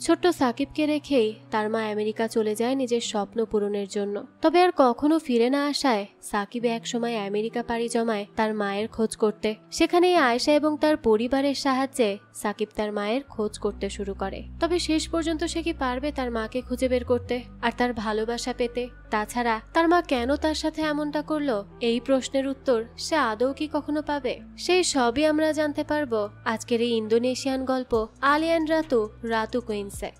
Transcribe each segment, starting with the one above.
ছোট্ট সাকিবকে রেখেই তার মা আমেরিকা চলে যায় নিজের স্বপ্ন পূরণের জন্য। তবে আর কখনো ফিরে না আসায় সাকিব একসময় আমেরিকা পাড়ি জমায় তার মায়ের খোঁজ করতে। সেখানেই আয়েশা এবং তার পরিবারের সাহায্যে সাকিব তার মায়ের খোঁজ করতে শুরু করে। তবে শেষ পর্যন্ত সে কি পারবে তার মাকে খুঁজে বের করতে আর তার ভালোবাসা পেতে? তাছাড়া তার মা কেন তার সাথে এমনটা করলো, এই প্রশ্নের উত্তর সে আদৌ কি কখনো পাবে? সেই সবই আমরা জানতে পারবো আজকের এই ইন্দোনেশিয়ান গল্প আলিয়ান রাতু রাতু কুইন্সে।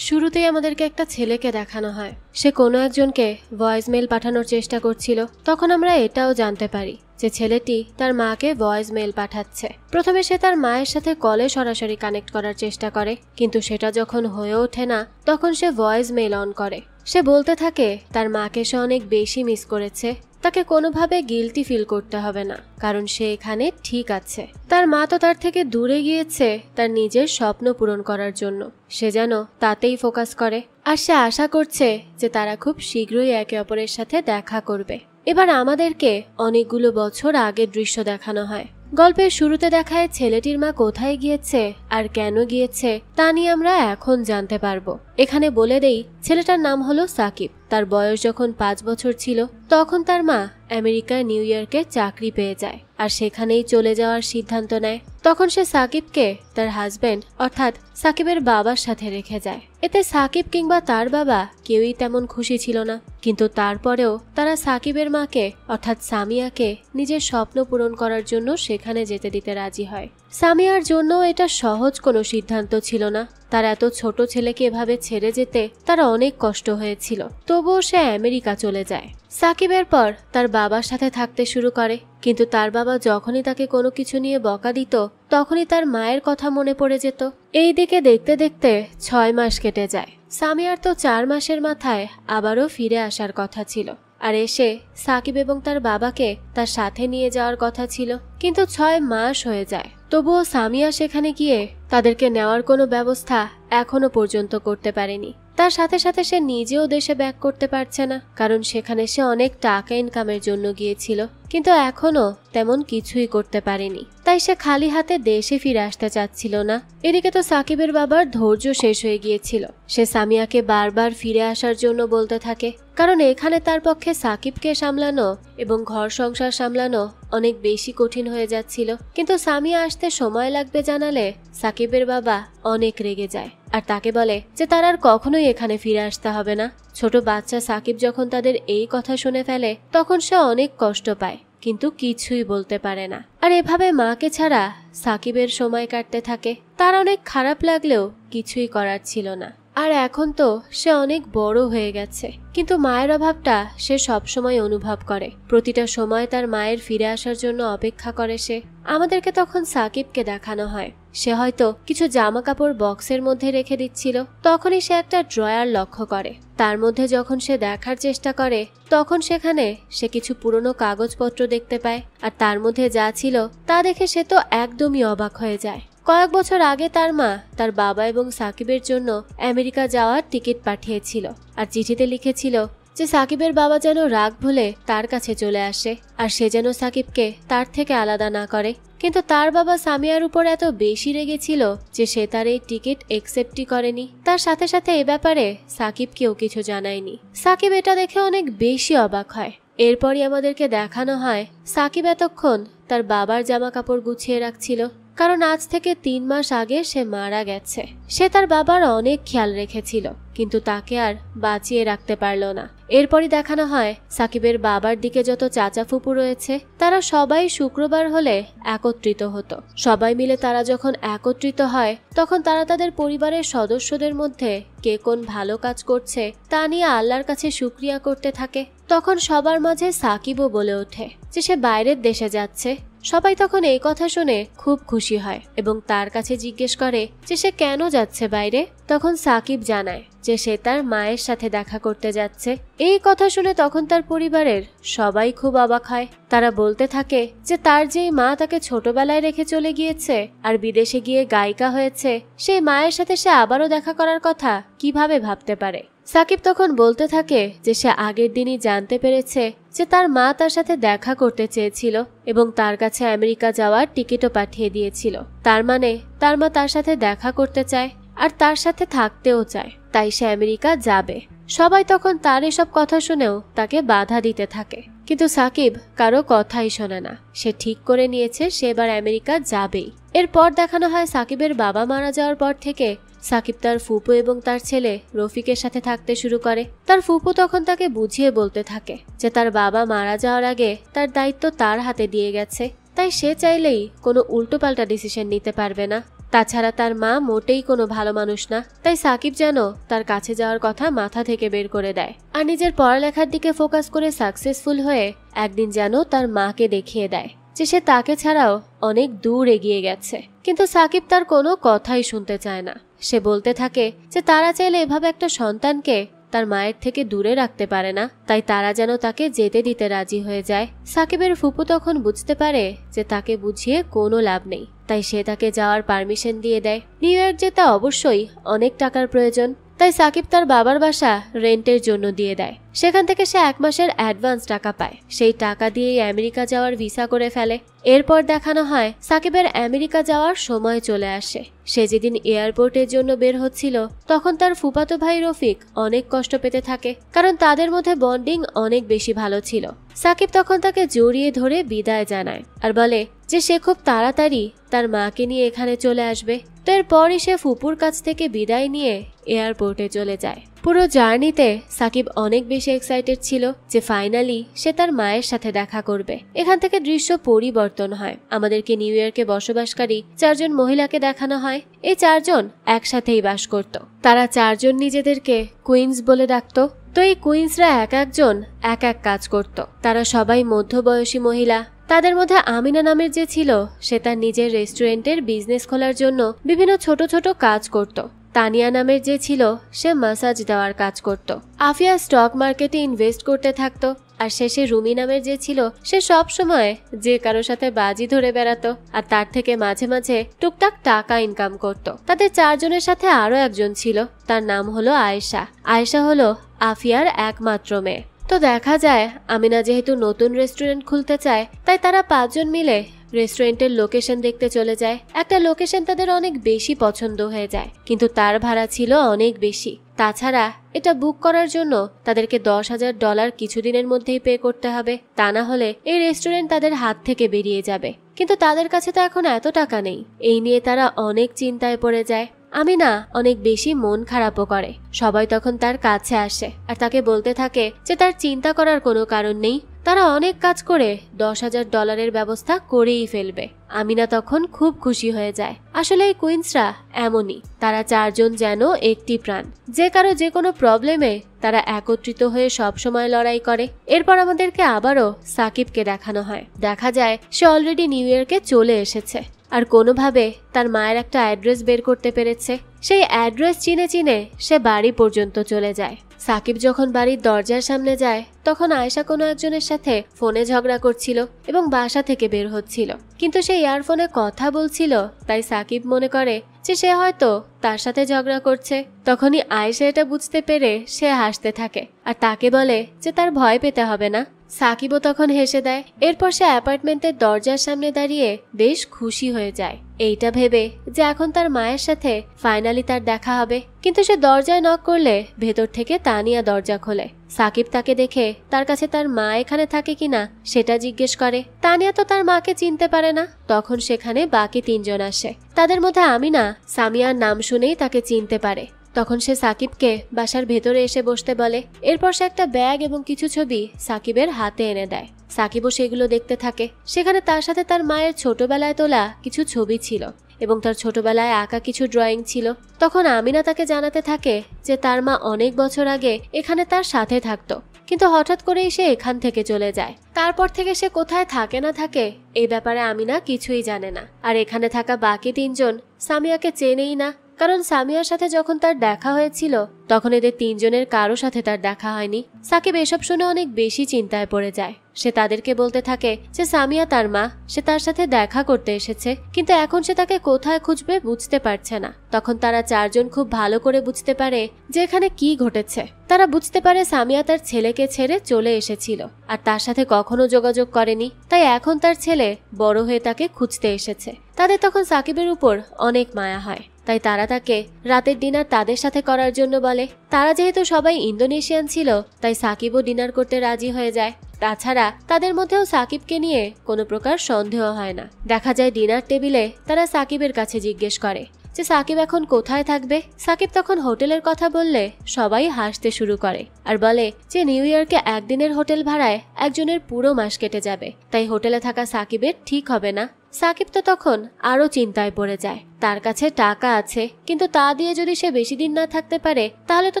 শুরুতেই আমাদেরকে একটা ছেলেকে দেখানো হয়। সে কোনো একজনকে ভয়েস মেল পাঠানোর চেষ্টা করছিল। তখন আমরা এটাও জানতে পারি যে ছেলেটি তার মাকে ভয়েস মেল পাঠাচ্ছে। প্রথমে সে তার মায়ের সাথে কলে সরাসরি কানেক্ট করার চেষ্টা করে, কিন্তু সেটা যখন হয়ে ওঠে না তখন সে ভয়েস মেল অন করে। সে বলতে থাকে তার মাকে সে অনেক বেশি মিস করেছে, তাকে কোনোভাবে গিলটি ফিল করতে হবে না, কারণ সে এখানে ঠিক আছে। তার মা তো তার থেকে দূরে গিয়েছে তার নিজের স্বপ্ন পূরণ করার জন্য। সে যেন তাতেই ফোকাস করে, আর সে আশা করছে যে তারা খুব শীঘ্রই একে অপরের সাথে দেখা করবে। এবার আমাদেরকে অনেকগুলো বছর আগের দৃশ্য দেখানো হয়। গল্পের শুরুতে দেখায় ছেলেটির মা কোথায় গিয়েছে আর কেন গিয়েছে তা নিয়ে আমরা এখন জানতে পারবো। এখানে বলে দেই, ছেলেটার নাম হলো সাকিব। তার বয়স যখন 5 বছর ছিল তখন তার মা আমেরিকার নিউ ইয়র্কে চাকরি পেয়ে যায় আর সেখানেই চলে যাওয়ার সিদ্ধান্ত নেয়। তখন সে সাকিবকে তার হাজবেন্ড অর্থাৎ সাকিবের বাবার সাথে রেখে যায়। এতে সাকিব কিংবা তার বাবা কেউই তেমন খুশি ছিল না, কিন্তু তারপরেও তারা সাকিবের মাকে অর্থাৎ সামিয়াকে নিজের স্বপ্ন পূরণ করার জন্য সেখানে যেতে দিতে রাজি হয়। সামিয়ার জন্য এটা সহজ কোনো সিদ্ধান্ত ছিল না। তার এত ছোট ছেলেকে এভাবে ছেড়ে যেতে তার অনেক কষ্ট হয়েছিল। তবুও সে আমেরিকা চলে যায়। সাকিবের পর তার বাবার সাথে থাকতে শুরু করে, কিন্তু তার বাবা যখনই তাকে কোনো কিছু নিয়ে বকা দিত তখনই তার মায়ের কথা মনে পড়ে যেত। এই দিকে দেখতে দেখতে 6 মাস কেটে যায়। সামিয়ার তো 4 মাসের মাথায় আবারও ফিরে আসার কথা ছিল, আর এসে সাকিব এবং তার বাবাকে তার সাথে নিয়ে যাওয়ার কথা ছিল, কিন্তু 6 মাস হয়ে যায়। তবুও সামিয়া সেখানে গিয়ে তাদেরকে নেওয়ার কোনো ব্যবস্থা এখনো পর্যন্ত করতে পারেনি। তার সাথে সাথে সে নিজেও দেশে ব্যাক করতে পারছে না, কারণ সেখানে সে অনেক টাকা ইনকামের জন্য গিয়েছিল, কিন্তু এখনো তেমন কিছুই করতে পারেনি। তাই সে খালি হাতে দেশে ফিরে আসতে চাচ্ছিল না। এদিকে তো সাকিবের বাবার ধৈর্য শেষ হয়ে গিয়েছিল। সে সামিয়াকে বারবার ফিরে আসার জন্য বলতে থাকে, কারণ এখানে তার পক্ষে সাকিবকে সামলানো এবং ঘর সংসার সামলানো অনেক বেশি কঠিন হয়ে যাচ্ছিল। কিন্তু সামিয়া আসতে সময় লাগবে জানালে সাকিবের বাবা অনেক রেগে যায় আর তাকে বলে যে তার আর কখনোই এখানে ফিরে আসতে হবে না। ছোট বাচ্চা সাকিব যখন তাদের এই কথা শুনে ফেলে তখন সে অনেক কষ্ট পায়, কিন্তু কিছুই বলতে পারে না। আর এভাবে মাকে ছাড়া সাকিবের সময় কাটতে থাকে। তার অনেক খারাপ লাগলেও কিছুই করার ছিল না। আর এখন তো সে অনেক বড় হয়ে গেছে, কিন্তু মায়ের অভাবটা সে সবসময় অনুভব করে। প্রতিটা সময় তার মায়ের ফিরে আসার জন্য অপেক্ষা করে সে। আমাদেরকে তখন সাকিবকে দেখানো হয় সে হয়তো কিছু জামা কাপড় বক্সের মধ্যে রেখে দিচ্ছিল। তখনই সে একটা ড্রয়ার লক্ষ্য করে। তার মধ্যে যখন সে দেখার চেষ্টা করে তখন সেখানে সে কিছু পুরনো কাগজপত্র দেখতে পায়, আর তার মধ্যে যা ছিল তা দেখে সে তো একদমই অবাক হয়ে যায়। কয়েক বছর আগে তার মা তার বাবা এবং সাকিবের জন্য আমেরিকা যাওয়ার টিকিট পাঠিয়েছিল, আর চিঠিতে লিখেছিল যে সাকিবের বাবা যেন রাগ ভুলে তার কাছে চলে আসে আর সে যেন সাকিবকে তার থেকে আলাদা না করে। কিন্তু তার বাবা সামিয়ার উপর এত বেশি রেগেছিল যে সে তার এই টিকিট একসেপ্টই করেনি। তার সাথে সাথে এ ব্যাপারে সাকিবকেও কিছু জানায়নি। সাকিব এটা দেখে অনেক বেশি অবাক হয়। এরপরই আমাদেরকে দেখানো হয় সাকিব এতক্ষণ তার বাবার জামা কাপড় গুছিয়ে রাখছিল, কারণ আজ থেকে 3 মাস আগে সে মারা গেছে। সে তার বাবার অনেক খেয়াল রেখেছিল, কিন্তু তাকে আর বাঁচিয়ে রাখতে পারল না। এরপরই দেখানো হয় সাকিবের বাবার দিকে যত চাচা ফুপু রয়েছে তারা সবাই শুক্রবার হলে একত্রিত হতো। সবাই মিলে তারা যখন একত্রিত হয় তখন তারা তাদের পরিবারের সদস্যদের মধ্যে কে কোন ভালো কাজ করছে তা নিয়ে আল্লাহর কাছে শুকরিয়া করতে থাকে। তখন সবার মাঝে সাকিবও বলে ওঠে যে সে বাইরের দেশে যাচ্ছে। সবাই তখন এই কথা শুনে খুব খুশি হয় এবং তার কাছে জিজ্ঞেস করে যে সে কেন যাচ্ছে বাইরে। তখন সাকিব জানায় যে সে তার মায়ের সাথে দেখা করতে যাচ্ছে। এই কথা শুনে তখন তার পরিবারের সবাই খুব অবাক হয়। তারা বলতে থাকে যে তার যেই মা তাকে ছোটবেলায় রেখে চলে গিয়েছে আর বিদেশে গিয়ে গায়িকা হয়েছে, সেই মায়ের সাথে সে আবারও দেখা করার কথা কিভাবে ভাবতে পারে। সাকিব তখন বলতে থাকে যে সে আগের দিনই জানতে পেরেছে যে তার মা তার সাথে দেখা করতে চেয়েছিল এবং তার কাছে আমেরিকা যাওয়ার টিকিটও পাঠিয়ে দিয়েছিল। তার মানে তার মা তার সাথে দেখা করতে চায়। আর তার সাথে থাকতেও চায়, তাই সে আমেরিকা যাবে। সবাই তখন তার এসব কথা শুনেও তাকে বাধা দিতে থাকে, কিন্তু সাকিব কারো কথাই শোনে না। সে ঠিক করে নিয়েছে সে এবার আমেরিকা যাবেই। এরপর দেখানো হয় সাকিবের বাবা মারা যাওয়ার পর থেকে সাকিব তার ফুপু এবং তার ছেলে রফিকের সাথে থাকতে শুরু করে। তার ফুপু তখন তাকে বুঝিয়ে বলতে থাকে যে তার বাবা মারা যাওয়ার আগে তার দায়িত্ব তার হাতে দিয়ে গেছে, তাই সে চাইলেই কোনো উল্টোপাল্টা ডিসিশন নিতে পারবে না। তাছাড়া তার মা মোটেই কোনো ভালো মানুষ না, তাই সাকিব যেন তার কাছে যাওয়ার কথা মাথা থেকে বের করে দেয় আর নিজের পড়ালেখার দিকে ফোকাস করে সাকসেসফুল হয়ে একদিন যেন তার মাকে দেখিয়ে দেয় যে সে তাকে ছাড়াও অনেক দূর এগিয়ে গেছে। কিন্তু সাকিব তার কোনো কথাই শুনতে চায় না। সে বলতে থাকে যে তারা চাইলে এভাবে একটা সন্তানকে তার মায়ের থেকে দূরে রাখতে পারে না, তাই তারা যেন তাকে যেতে দিতে রাজি হয়ে যায়। সাকিবের ফুপু তখন বুঝতে পারে যে তাকে বুঝিয়ে কোনো লাভ নেই, তাই সে তাকে যাওয়ার পারমিশন দিয়ে দেয়। নিউ ইয়র্ক যেতে অবশ্যই অনেক টাকার প্রয়োজন, তাই সাকিব তার বাবার বাসা রেন্টের জন্য দিয়ে দেয়। সেখান থেকে সে 1 মাসের অ্যাডভান্স টাকা পায়। সেই টাকা দিয়েই আমেরিকা যাওয়ার ভিসা করে ফেলে। এরপর দেখানো হয় সাকিবের আমেরিকা যাওয়ার সময় চলে আসে। সে যেদিন এয়ারপোর্টের জন্য বের হচ্ছিল তখন তার ফুফাতো ভাই রফিক অনেক কষ্ট পেতে থাকে, কারণ তাদের মধ্যে বন্ডিং অনেক বেশি ভালো ছিল। সাকিব তখন তাকে জড়িয়ে ধরে বিদায় জানায় আর বলে যে সে খুব তাড়াতাড়ি তার মাকে নিয়ে এখানে চলে আসবে। তো এরপরই সে ফুপুর কাছ থেকে বিদায় নিয়ে এয়ারপোর্টে চলে যায়। পুরো জার্নিতে সাকিব অনেক বেশি এক্সাইটেড ছিল যে ফাইনালি সে তার মায়ের সাথে দেখা করবে। এখান থেকে দৃশ্য পরিবর্তন হয়। আমাদেরকে নিউ ইয়র্কে বসবাসকারী 4 জন মহিলাকে দেখানো হয়। এই 4 জন একসাথেই বাস করত। তারা 4 জন নিজেদেরকে কুইন্স বলে ডাকত। তো এই কুইন্সরা এক একজন এক এক কাজ করত। তারা সবাই মধ্যবয়সী মহিলা। তাদের মধ্যে আমিনা নামের যে ছিল সে তার নিজের রেস্টুরেন্টের বিজনেস খোলার জন্য বিভিন্ন ছোট ছোট কাজ করত। তানিয়া নামের যে ছিল সে মাসাজ দেওয়ার কাজ করত। আফিয়া স্টক মার্কেটে ইনভেস্ট করতে থাকতো। আর শেষে রুমি নামের যে ছিল সে সব সময় যে কারোর সাথে বাজি ধরে বেড়াতো আর তার থেকে মাঝে মাঝে টুকটাক টাকা ইনকাম করত। তাদের 4 জনের সাথে আরো একজন ছিল, তার নাম হলো আয়েশা। আয়েশা হলো আফিয়ার একমাত্র মেয়ে। তো দেখা যায় আমিনা যেহেতু নতুন রেস্টুরেন্ট খুলতে চায়, তাই তারা 5 জন মিলে রেস্টুরেন্টের লোকেশন দেখতে চলে যায়। একটা লোকেশন তাদের অনেক বেশি পছন্দ হয়ে যায়, কিন্তু তার ভাড়া ছিল অনেক বেশি। তাছাড়া এটা বুক করার জন্য তাদেরকে $10,000 কিছুদিনের মধ্যেই পে করতে হবে, তা না হলে এই রেস্টুরেন্ট তাদের হাত থেকে বেরিয়ে যাবে। কিন্তু তাদের কাছে তো এখন এত টাকা নেই। এই নিয়ে তারা অনেক চিন্তায় পড়ে যায়। আমিনা অনেক বেশি মন খারাপও করে। সবাই তখন তার কাছে আসে আর তাকে বলতে থাকে যে তার চিন্তা করার কোনো কারণ নেই, তারা অনেক কাজ করে $10,000 ব্যবস্থা করেই ফেলবে। আমিনা তখন খুব খুশি হয়ে যায়। আসলে এই কুইন্সরা এমনই, তারা 4 জন যেন একটি প্রাণ। যে কারো যে কোনো প্রবলেমে তারা একত্রিত হয়ে সব সময় লড়াই করে। এরপর আমাদেরকে আবারও সাকিবকে দেখানো হয়। দেখা যায় সে অলরেডি নিউ ইয়র্কে চলে এসেছে আর কোনোভাবে তার মায়ের একটা অ্যাড্রেস বের করতে পেরেছে। সেই অ্যাড্রেস চিনে চিনে সে বাড়ি পর্যন্ত চলে যায়। সাকিব যখন বাড়ির দরজার সামনে যায় তখন আয়েশা কোনো একজনের সাথে ফোনে ঝগড়া করছিল এবং বাসা থেকে বের হচ্ছিল, কিন্তু সে ইয়ারফোনে কথা বলছিল, তাই সাকিব মনে করে যে সে হয়তো তার সাথে ঝগড়া করছে। তখনই আয়েশা এটা বুঝতে পেরে সে হাসতে থাকে আর তাকে বলে যে তার ভয় পেতে হবে না। সাকিবও তখন হেসে দেয়। এরপর সে অ্যাপার্টমেন্টের দরজার সামনে দাঁড়িয়ে বেশ খুশি হয়ে যায়, এইটা ভেবে যে এখন তার মায়ের সাথে ফাইনালি তার দেখা হবে। কিন্তু সে দরজায় নক করলে ভেতর থেকে তানিয়া দরজা খোলে। সাকিব তাকে দেখে তার কাছে তার মা এখানে থাকে কিনা সেটা জিজ্ঞেস করে। তানিয়া তো তার মাকে চিনতে পারে না। তখন সেখানে বাকি 3 জন আসে। তাদের মধ্যে আমিনা সামিয়ার নাম শুনেই তাকে চিনতে পারে। তখন সে সাকিবকে বাসার ভেতরে এসে বসতে বলে। এরপর সে একটা ব্যাগ এবং কিছু ছবি সাকিবের হাতে এনে দেয়। সাকিবও সেগুলো দেখতে থাকে। সেখানে তার সাথে তার মায়ের ছোটবেলায় তোলা কিছু ছবি ছিল এবং তার ছোটবেলায় আঁকা কিছু ড্রয়িং ছিল। তখন আমিনা তাকে জানাতে থাকে যে তার মা অনেক বছর আগে এখানে তার সাথে থাকতো, কিন্তু হঠাৎ করেই সে এখান থেকে চলে যায়। তারপর থেকে সে কোথায় থাকে না থাকে এই ব্যাপারে আমিনা কিছুই জানে না। আর এখানে থাকা বাকি 3 জন সামিয়াকে চেনেই না, কারণ সামিয়ার সাথে যখন তার দেখা হয়েছিল তখন এদের 3 জনের কারো সাথে তার দেখা হয়নি। সাকিব এসব শুনে অনেক বেশি চিন্তায় পড়ে যায়। সে তাদেরকে বলতে থাকে যে সামিয়া তার মা, সে তার সাথে দেখা করতে এসেছে, কিন্তু এখন সে তাকে কোথায় খুঁজবে বুঝতে পারছে না। তখন তারা 4 জন খুব ভালো করে বুঝতে পারে যে এখানে কি ঘটেছে। তারা বুঝতে পারে সামিয়া তার ছেলেকে ছেড়ে চলে এসেছিল আর তার সাথে কখনো যোগাযোগ করেনি, তাই এখন তার ছেলে বড় হয়ে তাকে খুঁজতে এসেছে। তাদের তখন সাকিবের উপর অনেক মায়া হয়, তাই তারা তাকে রাতের ডিনার তাদের সাথে করার জন্য বলে। তারা যেহেতু সবাই ইন্দোনেশিয়ান ছিল তাই সাকিবও ডিনার করতে রাজি হয়ে যায়। তাছাড়া তাদের মধ্যেও সাকিবকে নিয়ে কোনো প্রকার সন্দেহ হয় না। দেখা যায় ডিনার টেবিলে তারা সাকিবের কাছে জিজ্ঞেস করে যে সাকিব এখন কোথায় থাকবে। সাকিব তখন হোটেলের কথা বললে সবাই হাসতে শুরু করে আর বলে যে নিউ ইয়র্কে একদিনের হোটেল ভাড়ায় একজনের পুরো মাস কেটে যাবে, তাই হোটেলে থাকা সাকিবের ঠিক হবে না। সাকিব তো তখন আরো চিন্তায় পড়ে যায়। তার কাছে টাকা আছে, কিন্তু তা দিয়ে যদি সে বেশি দিন না থাকতে পারে তাহলে তো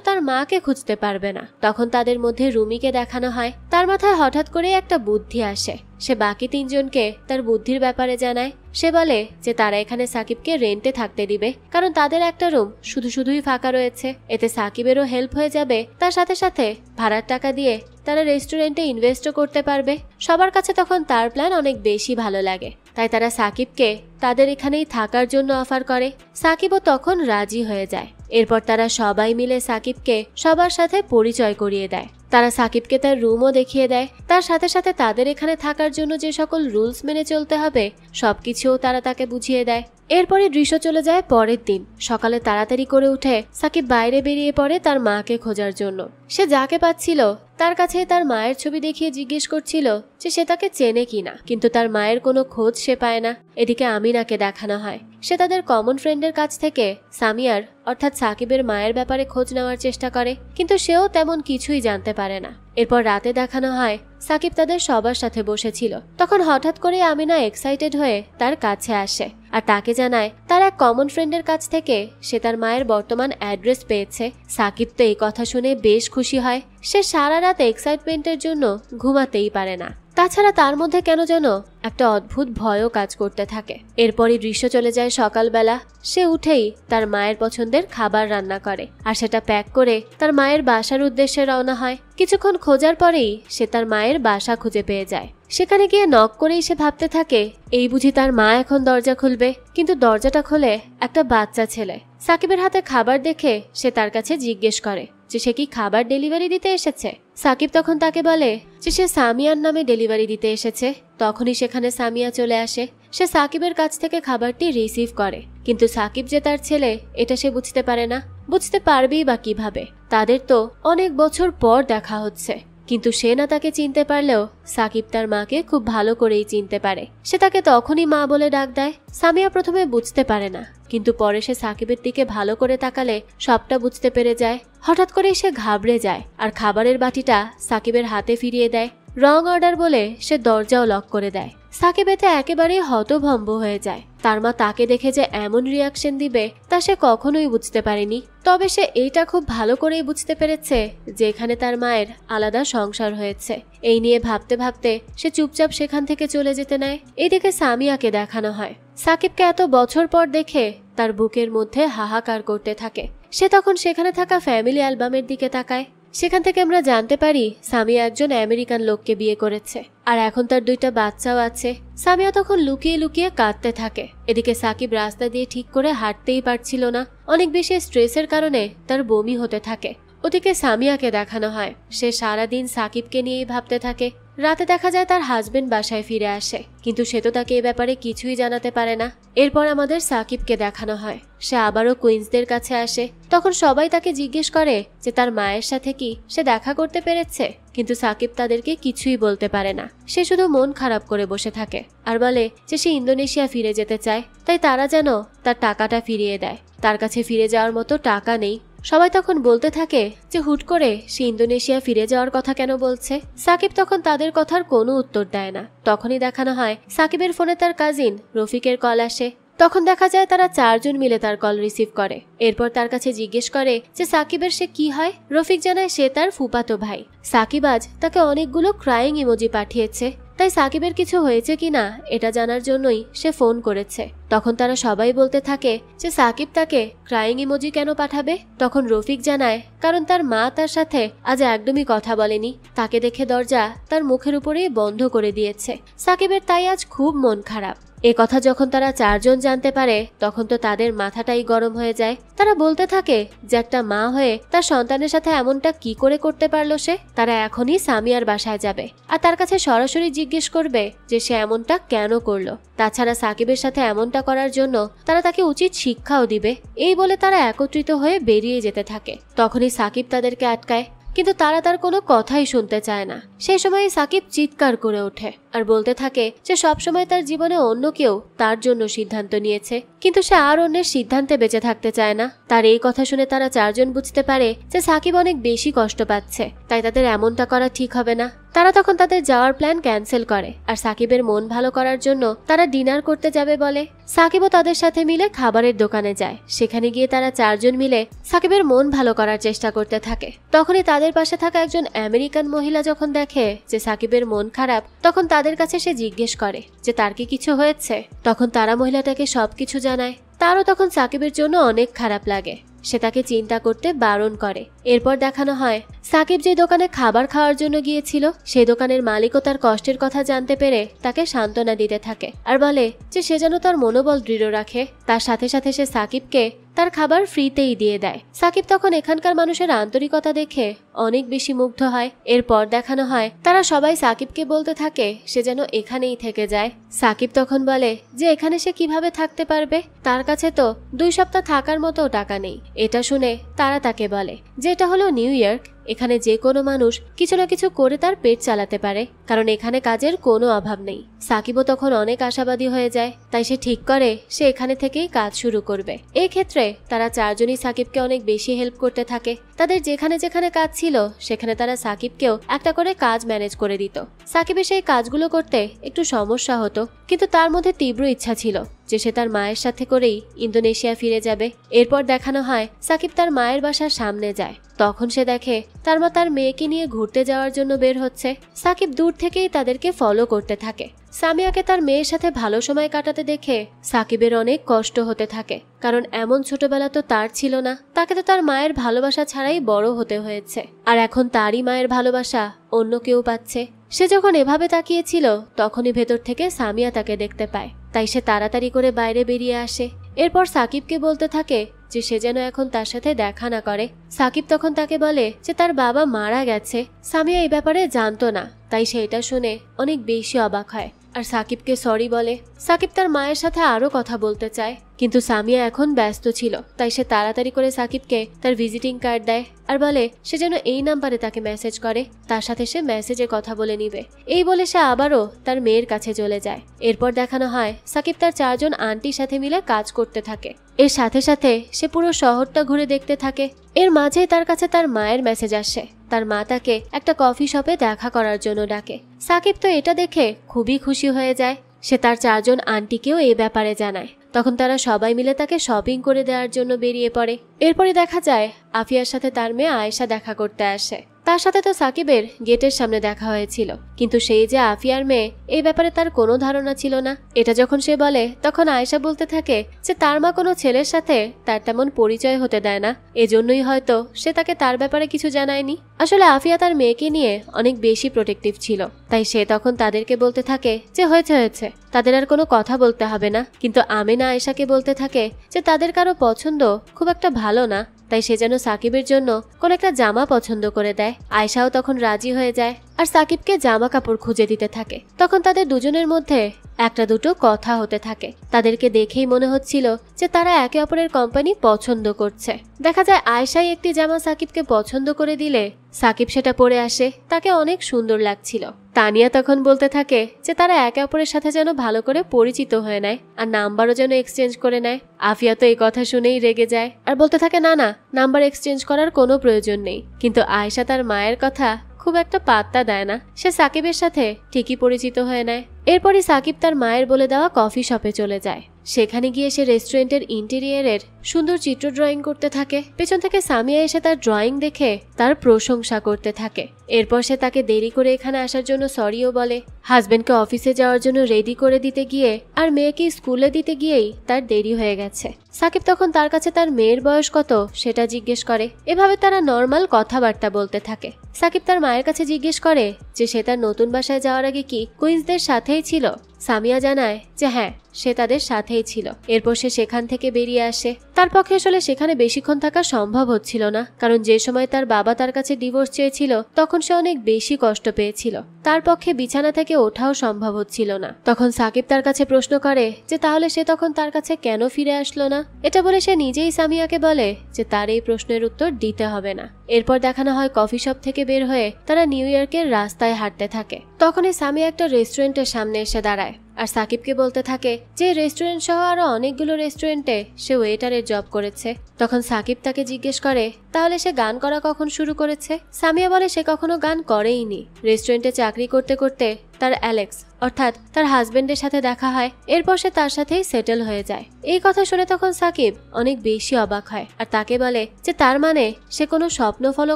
তার মাকে খুঁজতে পারবে না। তখন তাদের মধ্যে রুমিকে দেখানো হয়। তার মাথায় হঠাৎ করে একটা বুদ্ধি আসে। সে বাকি তিনজনকে তার বুদ্ধির ব্যাপারে জানায়। সে বলে যে তারা এখানে সাকিবকে রেন্টে থাকতে দিবে, কারণ তাদের একটা রুম শুধুই ফাঁকা রয়েছে। এতে সাকিবেরও হেল্প হয়ে যাবে, তার সাথে সাথে ভাড়ার টাকা দিয়ে তারা রেস্টুরেন্টে ইনভেস্টও করতে পারবে। সবার কাছে তখন তার প্ল্যান অনেক বেশি ভালো লাগে, তাই তারা সাকিবকে তাদের এখানেই থাকার জন্য অফার করে। সাকিবও তখন রাজি হয়ে যায়। এরপর তারা সবাই মিলে সাকিবকে সবার সাথে পরিচয় করিয়ে দেয়। তারা সাকিবকে তার রুমও দেখিয়ে দেয়। তার সাথে সাথে তাদের এখানে থাকার জন্য যে সকল রুলস মেনে চলতে হবে সবকিছুও তারা তাকে বুঝিয়ে দেয়। এরপরে দৃশ্য চলে যায় পরের দিন। সকালে তাড়াতাড়ি করে উঠে সাকিব বাইরে বেরিয়ে পড়ে তার মাকে খোঁজার জন্য। সে যাকে পাচ্ছিল তার কাছে তার মায়ের ছবি দেখিয়ে জিজ্ঞেস করছিল যে সে তাকে চেনে কিনা, কিন্তু তার মায়ের কোনো খোঁজ সে পায় না। এদিকে আমিনাকে দেখানো হয়। সে তাদের কমন ফ্রেন্ডের কাছ থেকে সামিয়ার অর্থাৎ সাকিবের মায়ের ব্যাপারে খোঁজ নেওয়ার চেষ্টা করে, কিন্তু সেও তেমন কিছুই জানতে পারে না। এরপর রাতে দেখানো হয় সাকিব তাদের সবার সাথে বসেছিল। তখন হঠাৎ করে আমিনা এক্সাইটেড হয়ে তার কাছে আসে আর তাকে জানায় তার এক কমন ফ্রেন্ডের কাছ থেকে সে তার মায়ের বর্তমান অ্যাড্রেস পেয়েছে। সাকিব তো এই কথা শুনে বেশ খুশি হয়। সে সারা রাত এক্সাইটমেন্টের জন্য ঘুমাতেই পারে না। তাছাড়া তার মধ্যে কেন যেন একটা অদ্ভুত ভয়ও কাজ করতে থাকে। এরপরই দৃশ্য চলে যায় সকালবেলা। সে উঠেই তার মায়ের পছন্দের খাবার রান্না করে আর সেটা প্যাক করে তার মায়ের বাসার উদ্দেশ্যে রওনা হয়। কিছুক্ষণ খোঁজার পরেই সে তার মায়ের বাসা খুঁজে পেয়ে যায়। সেখানে গিয়ে নক করেই সে ভাবতে থাকে এই বুঝি তার মা এখন দরজা খুলবে, কিন্তু দরজাটা খোলে একটা বাচ্চা ছেলে। সাকিবের হাতে খাবার দেখে সে তার কাছে জিজ্ঞেস করে যে সে কি খাবার ডেলিভারি দিতে এসেছে। সাকিব তখন তাকে বলে যে সে সামিয়ার নামে ডেলিভারি দিতে এসেছে। তখনই সেখানে সামিয়া চলে আসে। সে সাকিবের কাছ থেকে খাবারটি রিসিভ করে, কিন্তু সাকিব যে তার ছেলে এটা সে বুঝতে পারে না। বুঝতে পারবেই বা কিভাবে? তাদের তো অনেক বছর পর দেখা হচ্ছে। কিন্তু সে না তাকে চিনতে পারলেও সাকিব তার মাকে খুব ভালো করেই চিনতে পারে। সে তাকে তখনই মা বলে ডাক দেয়। সামিয়া প্রথমে বুঝতে পারে না, কিন্তু পরে সে সাকিবের দিকে ভালো করে তাকালে সবটা বুঝতে পেরে যায়। হঠাৎ করে সে ঘাবড়ে যায় আর খাবারের বাটিটা সাকিবের হাতে ফিরিয়ে দেয়। রং অর্ডার বলে সে দরজাও লক করে দেয়। সাকিব এতে একেবারেই হতভম্ব হয়ে যায়। তার মা তাকে দেখে যে এমন রিয়াকশন দিবে তা সে কখনোই বুঝতে পারেনি। তবে সে এইটা খুব ভালো করেই বুঝতে পেরেছে যে এখানে তার মায়ের আলাদা সংসার হয়েছে। এই নিয়ে ভাবতে ভাবতে সে চুপচাপ সেখান থেকে চলে যেতে নেয়। এদিকে সামিয়াকে দেখানো হয়। সাকিবকে এত বছর পর দেখে তার বুকের মধ্যে হাহাকার করতে থাকে। সে তখন সেখানে থাকা ফ্যামিলি অ্যালবামের দিকে তাকায়। সেখান থেকে আমরা জানতে পারি সামিয়া একজন আমেরিকান লোককে বিয়ে করেছে আর এখন তার 2টা বাচ্চাও আছে। সামিয়া তখন লুকিয়ে লুকিয়ে কাঁদতে থাকে। এদিকে সাকিব রাস্তা দিয়ে ঠিক করে হাঁটতেই পারছিল না। অনেক বেশি স্ট্রেসের কারণে তার বমি হতে থাকে। ওদিকে সামিয়াকে দেখানো হয় সে সারাদিন সাকিবকে নিয়েই ভাবতে থাকে। রাতে দেখা যায় তার হাজবেন্ড বাসায় ফিরে আসে, কিন্তু সে তো তাকে এ ব্যাপারে কিছুই জানাতে পারে না। এরপর আমাদের সাকিবকে দেখানো হয় সে আবারও কুইন্সদের কাছে আসে। তখন সবাই তাকে জিজ্ঞেস করে যে তার মায়ের সাথে কি সে দেখা করতে পেরেছে, কিন্তু সাকিব তাদেরকে কিছুই বলতে পারে না। সে শুধু মন খারাপ করে বসে থাকে আর বলে যে সে ইন্দোনেশিয়া ফিরে যেতে চায়, তাই তারা যেন তার টাকাটা ফিরিয়ে দেয়। তার কাছে ফিরে যাওয়ার মতো টাকা নেই। সবাই তখন বলতে থাকে যে হুট করে সে ইন্দোনেশিয়া ফিরে যাওয়ার কথা কেন বলছে। সাকিব তখন তাদের কথার কোনো উত্তর দেয় না। তখনই দেখানো হয় সাকিবের ফোনে তার কাজিন রফিকের কল আসে। তখন দেখা যায় তারা 4 জন মিলে তার কল রিসিভ করে। এরপর তার কাছে জিজ্ঞেস করে যে সাকিবের সে কি হয়। রফিক জানায় সে তার ফুফাতো ভাই। সাকিব আজ তাকে অনেকগুলো ক্রাইং ইমোজি পাঠিয়েছে, তাই সাকিবের কিছু হয়েছে কিনা এটা জানার জন্যই সে ফোন করেছে। তখন তারা সবাই বলতে থাকে যে সাকিব তাকে ক্রাইং ইমোজি কেন পাঠাবে। তখন রফিক জানায় কারণ তার মা তার সাথে আজ একদমই কথা বলেনি। তাকে দেখে দরজা তার মুখের উপরেই বন্ধ করে দিয়েছে। সাকিবের তাই আজ খুব মন খারাপ। এ কথা যখন তারা চারজন জানতে পারে তখন তো তাদের মাথাটাই গরম হয়ে যায়। তারা বলতে থাকে যে একটা মা হয়ে তার সন্তানের সাথে এমনটা কি করে করতে পারলো সে। তারা এখনই সামিয়ার বাসায় যাবে আর তার কাছে সরাসরি জিজ্ঞেস করবে যে সে এমনটা কেন করলো। তাছাড়া সাকিবের সাথে এমনটা করার জন্য তারা তাকে উচিত শিক্ষাও দিবে। এই বলে তারা একত্রিত হয়ে বেরিয়ে যেতে থাকে। তখনই সাকিব তাদেরকে আটকায়, কিন্তু তারা তার কোনো কথাই শুনতে চায় না। সেই সময় সাকিব চিৎকার করে ওঠে আর বলতে থাকে যে সবসময় তার জীবনে অন্য কেউ তার জন্য সিদ্ধান্ত নিয়েছে, কিন্তু সে আর অন্যের সিদ্ধান্তে বেঁচে থাকতে চায় না। তার এই কথা শুনে তারা চারজন বুঝতে পারে যে সাকিব অনেক বেশি কষ্ট পাচ্ছে, তাই তাদের এমনটা করা ঠিক হবে না। তারা তখন তাদের যাওয়ার প্ল্যান ক্যান্সেল করে আর সাকিবের মন ভালো করার জন্য তারা ডিনার করতে যাবে বলে। সাকিবও তাদের সাথে মিলে খাবারের দোকানে যায়। সেখানে গিয়ে তারা চারজন মিলে সাকিবের মন ভালো করার চেষ্টা করতে থাকে। তখনই তাদের পাশে থাকা একজন আমেরিকান মহিলা যখন দেখে যে সাকিবের মন খারাপ, তখন তাদের কাছে সে জিজ্ঞেস করে যে তার কি কিছু হয়েছে। তখন তারা মহিলাটাকে সবকিছু জানায়। তারও তখন সাকিবের জন্য অনেক খারাপ লাগে। সে তাকে চিন্তা করতে বারণ করে। এরপর দেখানো হয় সাকিব যে দোকানে খাবার খাওয়ার জন্য গিয়েছিল সেই দোকানের মালিকও তার কষ্টের কথা জানতে পেরে তাকে সান্ত্বনা দিতে থাকে আর বলে যে সে যেন তার মনোবল দৃঢ় রাখে। তার সাথে সাথে সে সাকিবকে তার খাবার ফ্রিতেই দিয়ে দেয়। সাকিব তখন এখানকার মানুষের আন্তরিকতা দেখে অনেক বেশি মুগ্ধ হয়। এরপর দেখানো হয় তারা সবাই সাকিবকে বলতে থাকে সে যেন এখানেই থেকে যায়। সাকিব তখন বলে যে এখানে সে কিভাবে থাকতে পারবে, তার কাছে তো 2 সপ্তাহ থাকার মতো টাকা নেই। এটা শুনে তারা তাকে বলে যে এটা হলো নিউ ইয়র্ক, এখানে যে কোনো মানুষ কিছু না কিছু করে তার পেট চালাতে পারে, কারণ এখানে কাজের কোনো অভাব নেই। সাকিবও তখন অনেক আশাবাদী হয়ে যায়, তাই সে ঠিক করে সে এখানে থেকেই কাজ শুরু করবে। এই ক্ষেত্রে তারা চারজনই সাকিবকে অনেক বেশি হেল্প করতে থাকে। তাদের যেখানে যেখানে কাজ ছিল সেখানে তারা সাকিবকেও একটা করে কাজ ম্যানেজ করে দিত। সাকিবের সেই কাজগুলো করতে একটু সমস্যা হতো, কিন্তু তার মধ্যে তীব্র ইচ্ছা ছিল যে সে তার মায়ের সাথে করেই ইন্দোনেশিয়া ফিরে যাবে। এরপর দেখানো হয় সাকিব তার মায়ের বাসার সামনে যায়। তখন সে দেখে তার মা তার মেয়েকে নিয়ে ঘুরতে যাওয়ার জন্য বের হচ্ছে। সাকিব দূর থেকেই তাদেরকে ফলো করতে থাকে। সামিয়াকে তার মেয়ের সাথে ভালো সময় কাটাতে দেখে সাকিবের অনেক কষ্ট হতে থাকে, কারণ এমন ছোটবেলা তো তার ছিল না। তাকে তো তার মায়ের ভালোবাসা ছাড়াই বড় হতে হয়েছে, আর এখন তারই মায়ের ভালোবাসা অন্য কেউ পাচ্ছে। সে যখন এভাবে তাকিয়েছিল তখনই ভেতর থেকে সামিয়া তাকে দেখতে পায়, তাই সে তাড়াতাড়ি করে বাইরে বেরিয়ে আসে। এরপর সাকিবকে বলতে থাকে যে সে যেন এখন তার সাথে দেখা না করে। সাকিব তখন তাকে বলে যে তার বাবা মারা গেছে। সামিয়া এই ব্যাপারে জানতো না, তাই সে এটা শুনে অনেক বেশি অবাক হয় আর সাকিবকে সরি বলে। সাকিব তার মায়ের সাথে আরো কথা বলতে চায়, কিন্তু সামিয়া এখন ব্যস্ত ছিল, তাই সে তাড়াতাড়ি করে সাকিবকে তার ভিজিটিং কার্ড দেয় আর বলে সে যেন এই নাম্বারে তাকে মেসেজ করে, তার সাথে সে মেসেজে কথা বলে নিবে। এই বলে সে আবারও তার মেয়ের কাছে চলে যায়। এরপর দেখানো হয় সাকিব তার চারজন আন্টির সাথে মিলে কাজ করতে থাকে। এর সাথে সাথে সে পুরো শহরটা ঘুরে দেখতে থাকে। এর মাঝেই তার কাছে তার মায়ের মেসেজ আসে। তার মা তাকে একটা কফি শপে দেখা করার জন্য ডাকে। সাকিব তো এটা দেখে খুবই খুশি হয়ে যায়। সে তার চারজন আন্টিকেও এই ব্যাপারে জানায়। তখন তারা সবাই মিলে তাকে শপিং করে দেওয়ার জন্য বেরিয়ে পড়ে। এরপরে দেখা যায় আফিয়ার সাথে তার মেয়ে আয়েশা দেখা করতে আসে। তার সাথে তো সাকিবের গেটের সামনে দেখা হয়েছিল, কিন্তু সেই যে আফিয়ার মেয়ে এই ব্যাপারে তার কোনো ধারণা ছিল না। এটা যখন সে বলে তখন আয়েশা বলতে থাকে যে তার মা কোনো ছেলের সাথে তার তেমন পরিচয় হতে দেয় না, এজন্যই হয়তো সে তাকে তার ব্যাপারে কিছু জানায়নি। আসলে আফিয়া তার মেয়েকে নিয়ে অনেক বেশি প্রোটেক্টিভ ছিল, তাই সে তখন তাদেরকে বলতে থাকে যে হয়েছে তাদের আর কোনো কথা বলতে হবে না। কিন্তু আমিনা আয়েশাকে বলতে থাকে যে তাদের কারো পছন্দ খুব একটা ভালো না, তাই সে যেন সাকিবের জন্য কোন একটা জামা পছন্দ করে দেয়। আয়েশাও তখন রাজি হয়ে যায় আর সাকিবকে জামা কাপড় খুঁজে দিতে থাকে। তখন তাদের দুজনের মধ্যে একটা দুটো কথা হতে থাকে। তাদেরকে দেখেই মনে হচ্ছিল যে তারা একে অপরের কোম্পানি পছন্দ করছে। দেখা যায় আয়েশাই একটি জামা সাকিবকে পছন্দ করে দিলে সাকিব সেটা পরে আসে, তাকে অনেক সুন্দর লাগছিল। তানিয়া তখন বলতে থাকে যে তারা একে অপরের সাথে যেন ভালো করে পরিচিত হয়ে নেয় আর নাম্বারও যেন এক্সচেঞ্জ করে নেয়। আফিয়া তো এই কথা শুনেই রেগে যায় আর বলতে থাকে না নাম্বার এক্সচেঞ্জ করার কোনো প্রয়োজন নেই। কিন্তু আয়েশা তার মায়ের কথা খুব একটা পাত্তা দেয় না, সে সাকিবের সাথে ঠিকই পরিচিত হয়ে নেয়। এরপরই সাকিব তার মায়ের বলে দেওয়া কফি শপে চলে যায়। সেখানে গিয়ে সে রেস্টুরেন্টের ইন্টেরিয়ারের সুন্দর চিত্র ড্রয়িং করতে থাকে। পেছন থেকে সামিয়া এসে তার ড্রয়িং দেখে তার প্রশংসা করতে থাকে। এরপর সে তাকে দেরি করে এখানে আসার জন্য সরিও বলে। হাজবেন্ডকে অফিসে যাওয়ার জন্য রেডি করে দিতে গিয়ে আর মেয়েকে স্কুলে দিতে গিয়েই তার দেরি হয়ে গেছে। সাকিব তখন তার কাছে তার মেয়ের বয়স কত সেটা জিজ্ঞেস করে। এভাবে তারা নর্মাল কথাবার্তা বলতে থাকে। সাকিব তার মায়ের কাছে জিজ্ঞেস করে যে সে তার নতুন বাসায় যাওয়ার আগে কি কুইন্সদের সাথেই ছিল। সামিয়া জানায় যে হ্যাঁ, সে তাদের সাথেই ছিল। এরপর সে সেখান থেকে বেরিয়ে আসে। তার পক্ষে আসলে সেখানে বেশিক্ষণ থাকা সম্ভব হচ্ছিল না, কারণ যে সময় তার বাবা তার কাছে ডিভোর্স চেয়েছিল তখন সে অনেক বেশি কষ্ট পেয়েছিল। তার পক্ষে বিছানা থেকে ওঠাও সম্ভব হচ্ছিল না। তখন সাকিব তার কাছে প্রশ্ন করে যে তাহলে সে তখন তার কাছে কেন ফিরে আসলো না। এটা বলে সে নিজেই সামিয়াকে বলে যে তার এই প্রশ্নের উত্তর দিতে হবে না। এরপর দেখানো হয় কফি শপ থেকে বের হয়ে তারা নিউ ইয়র্কের রাস্তায় হাঁটতে থাকে। তখনই সামিয়া একটা রেস্টুরেন্টের সামনে এসে দাঁড়ায় আর সাকিবকে বলতে থাকে যে রেস্টুরেন্ট সহ আরো অনেকগুলো রেস্টুরেন্টে সে ওয়েটারের জব করেছে। তখন সাকিব তাকে জিজ্ঞেস করে তাহলে সে গান করা কখন শুরু করেছে। সামিয়া বলে সে কখনো গান করেইনি। রেস্টুরেন্টে চাকরি করতে করতে তার অ্যালেক্স অর্থাৎ তার হাজবেন্ডের সাথে দেখা হয়। এরপর সে তার সাথেই সেটেল হয়ে যায়। এই কথা শুনে তখন সাকিব অনেক বেশি অবাক হয় আর তাকে বলে যে তার মানে সে কোনো স্বপ্ন ফলো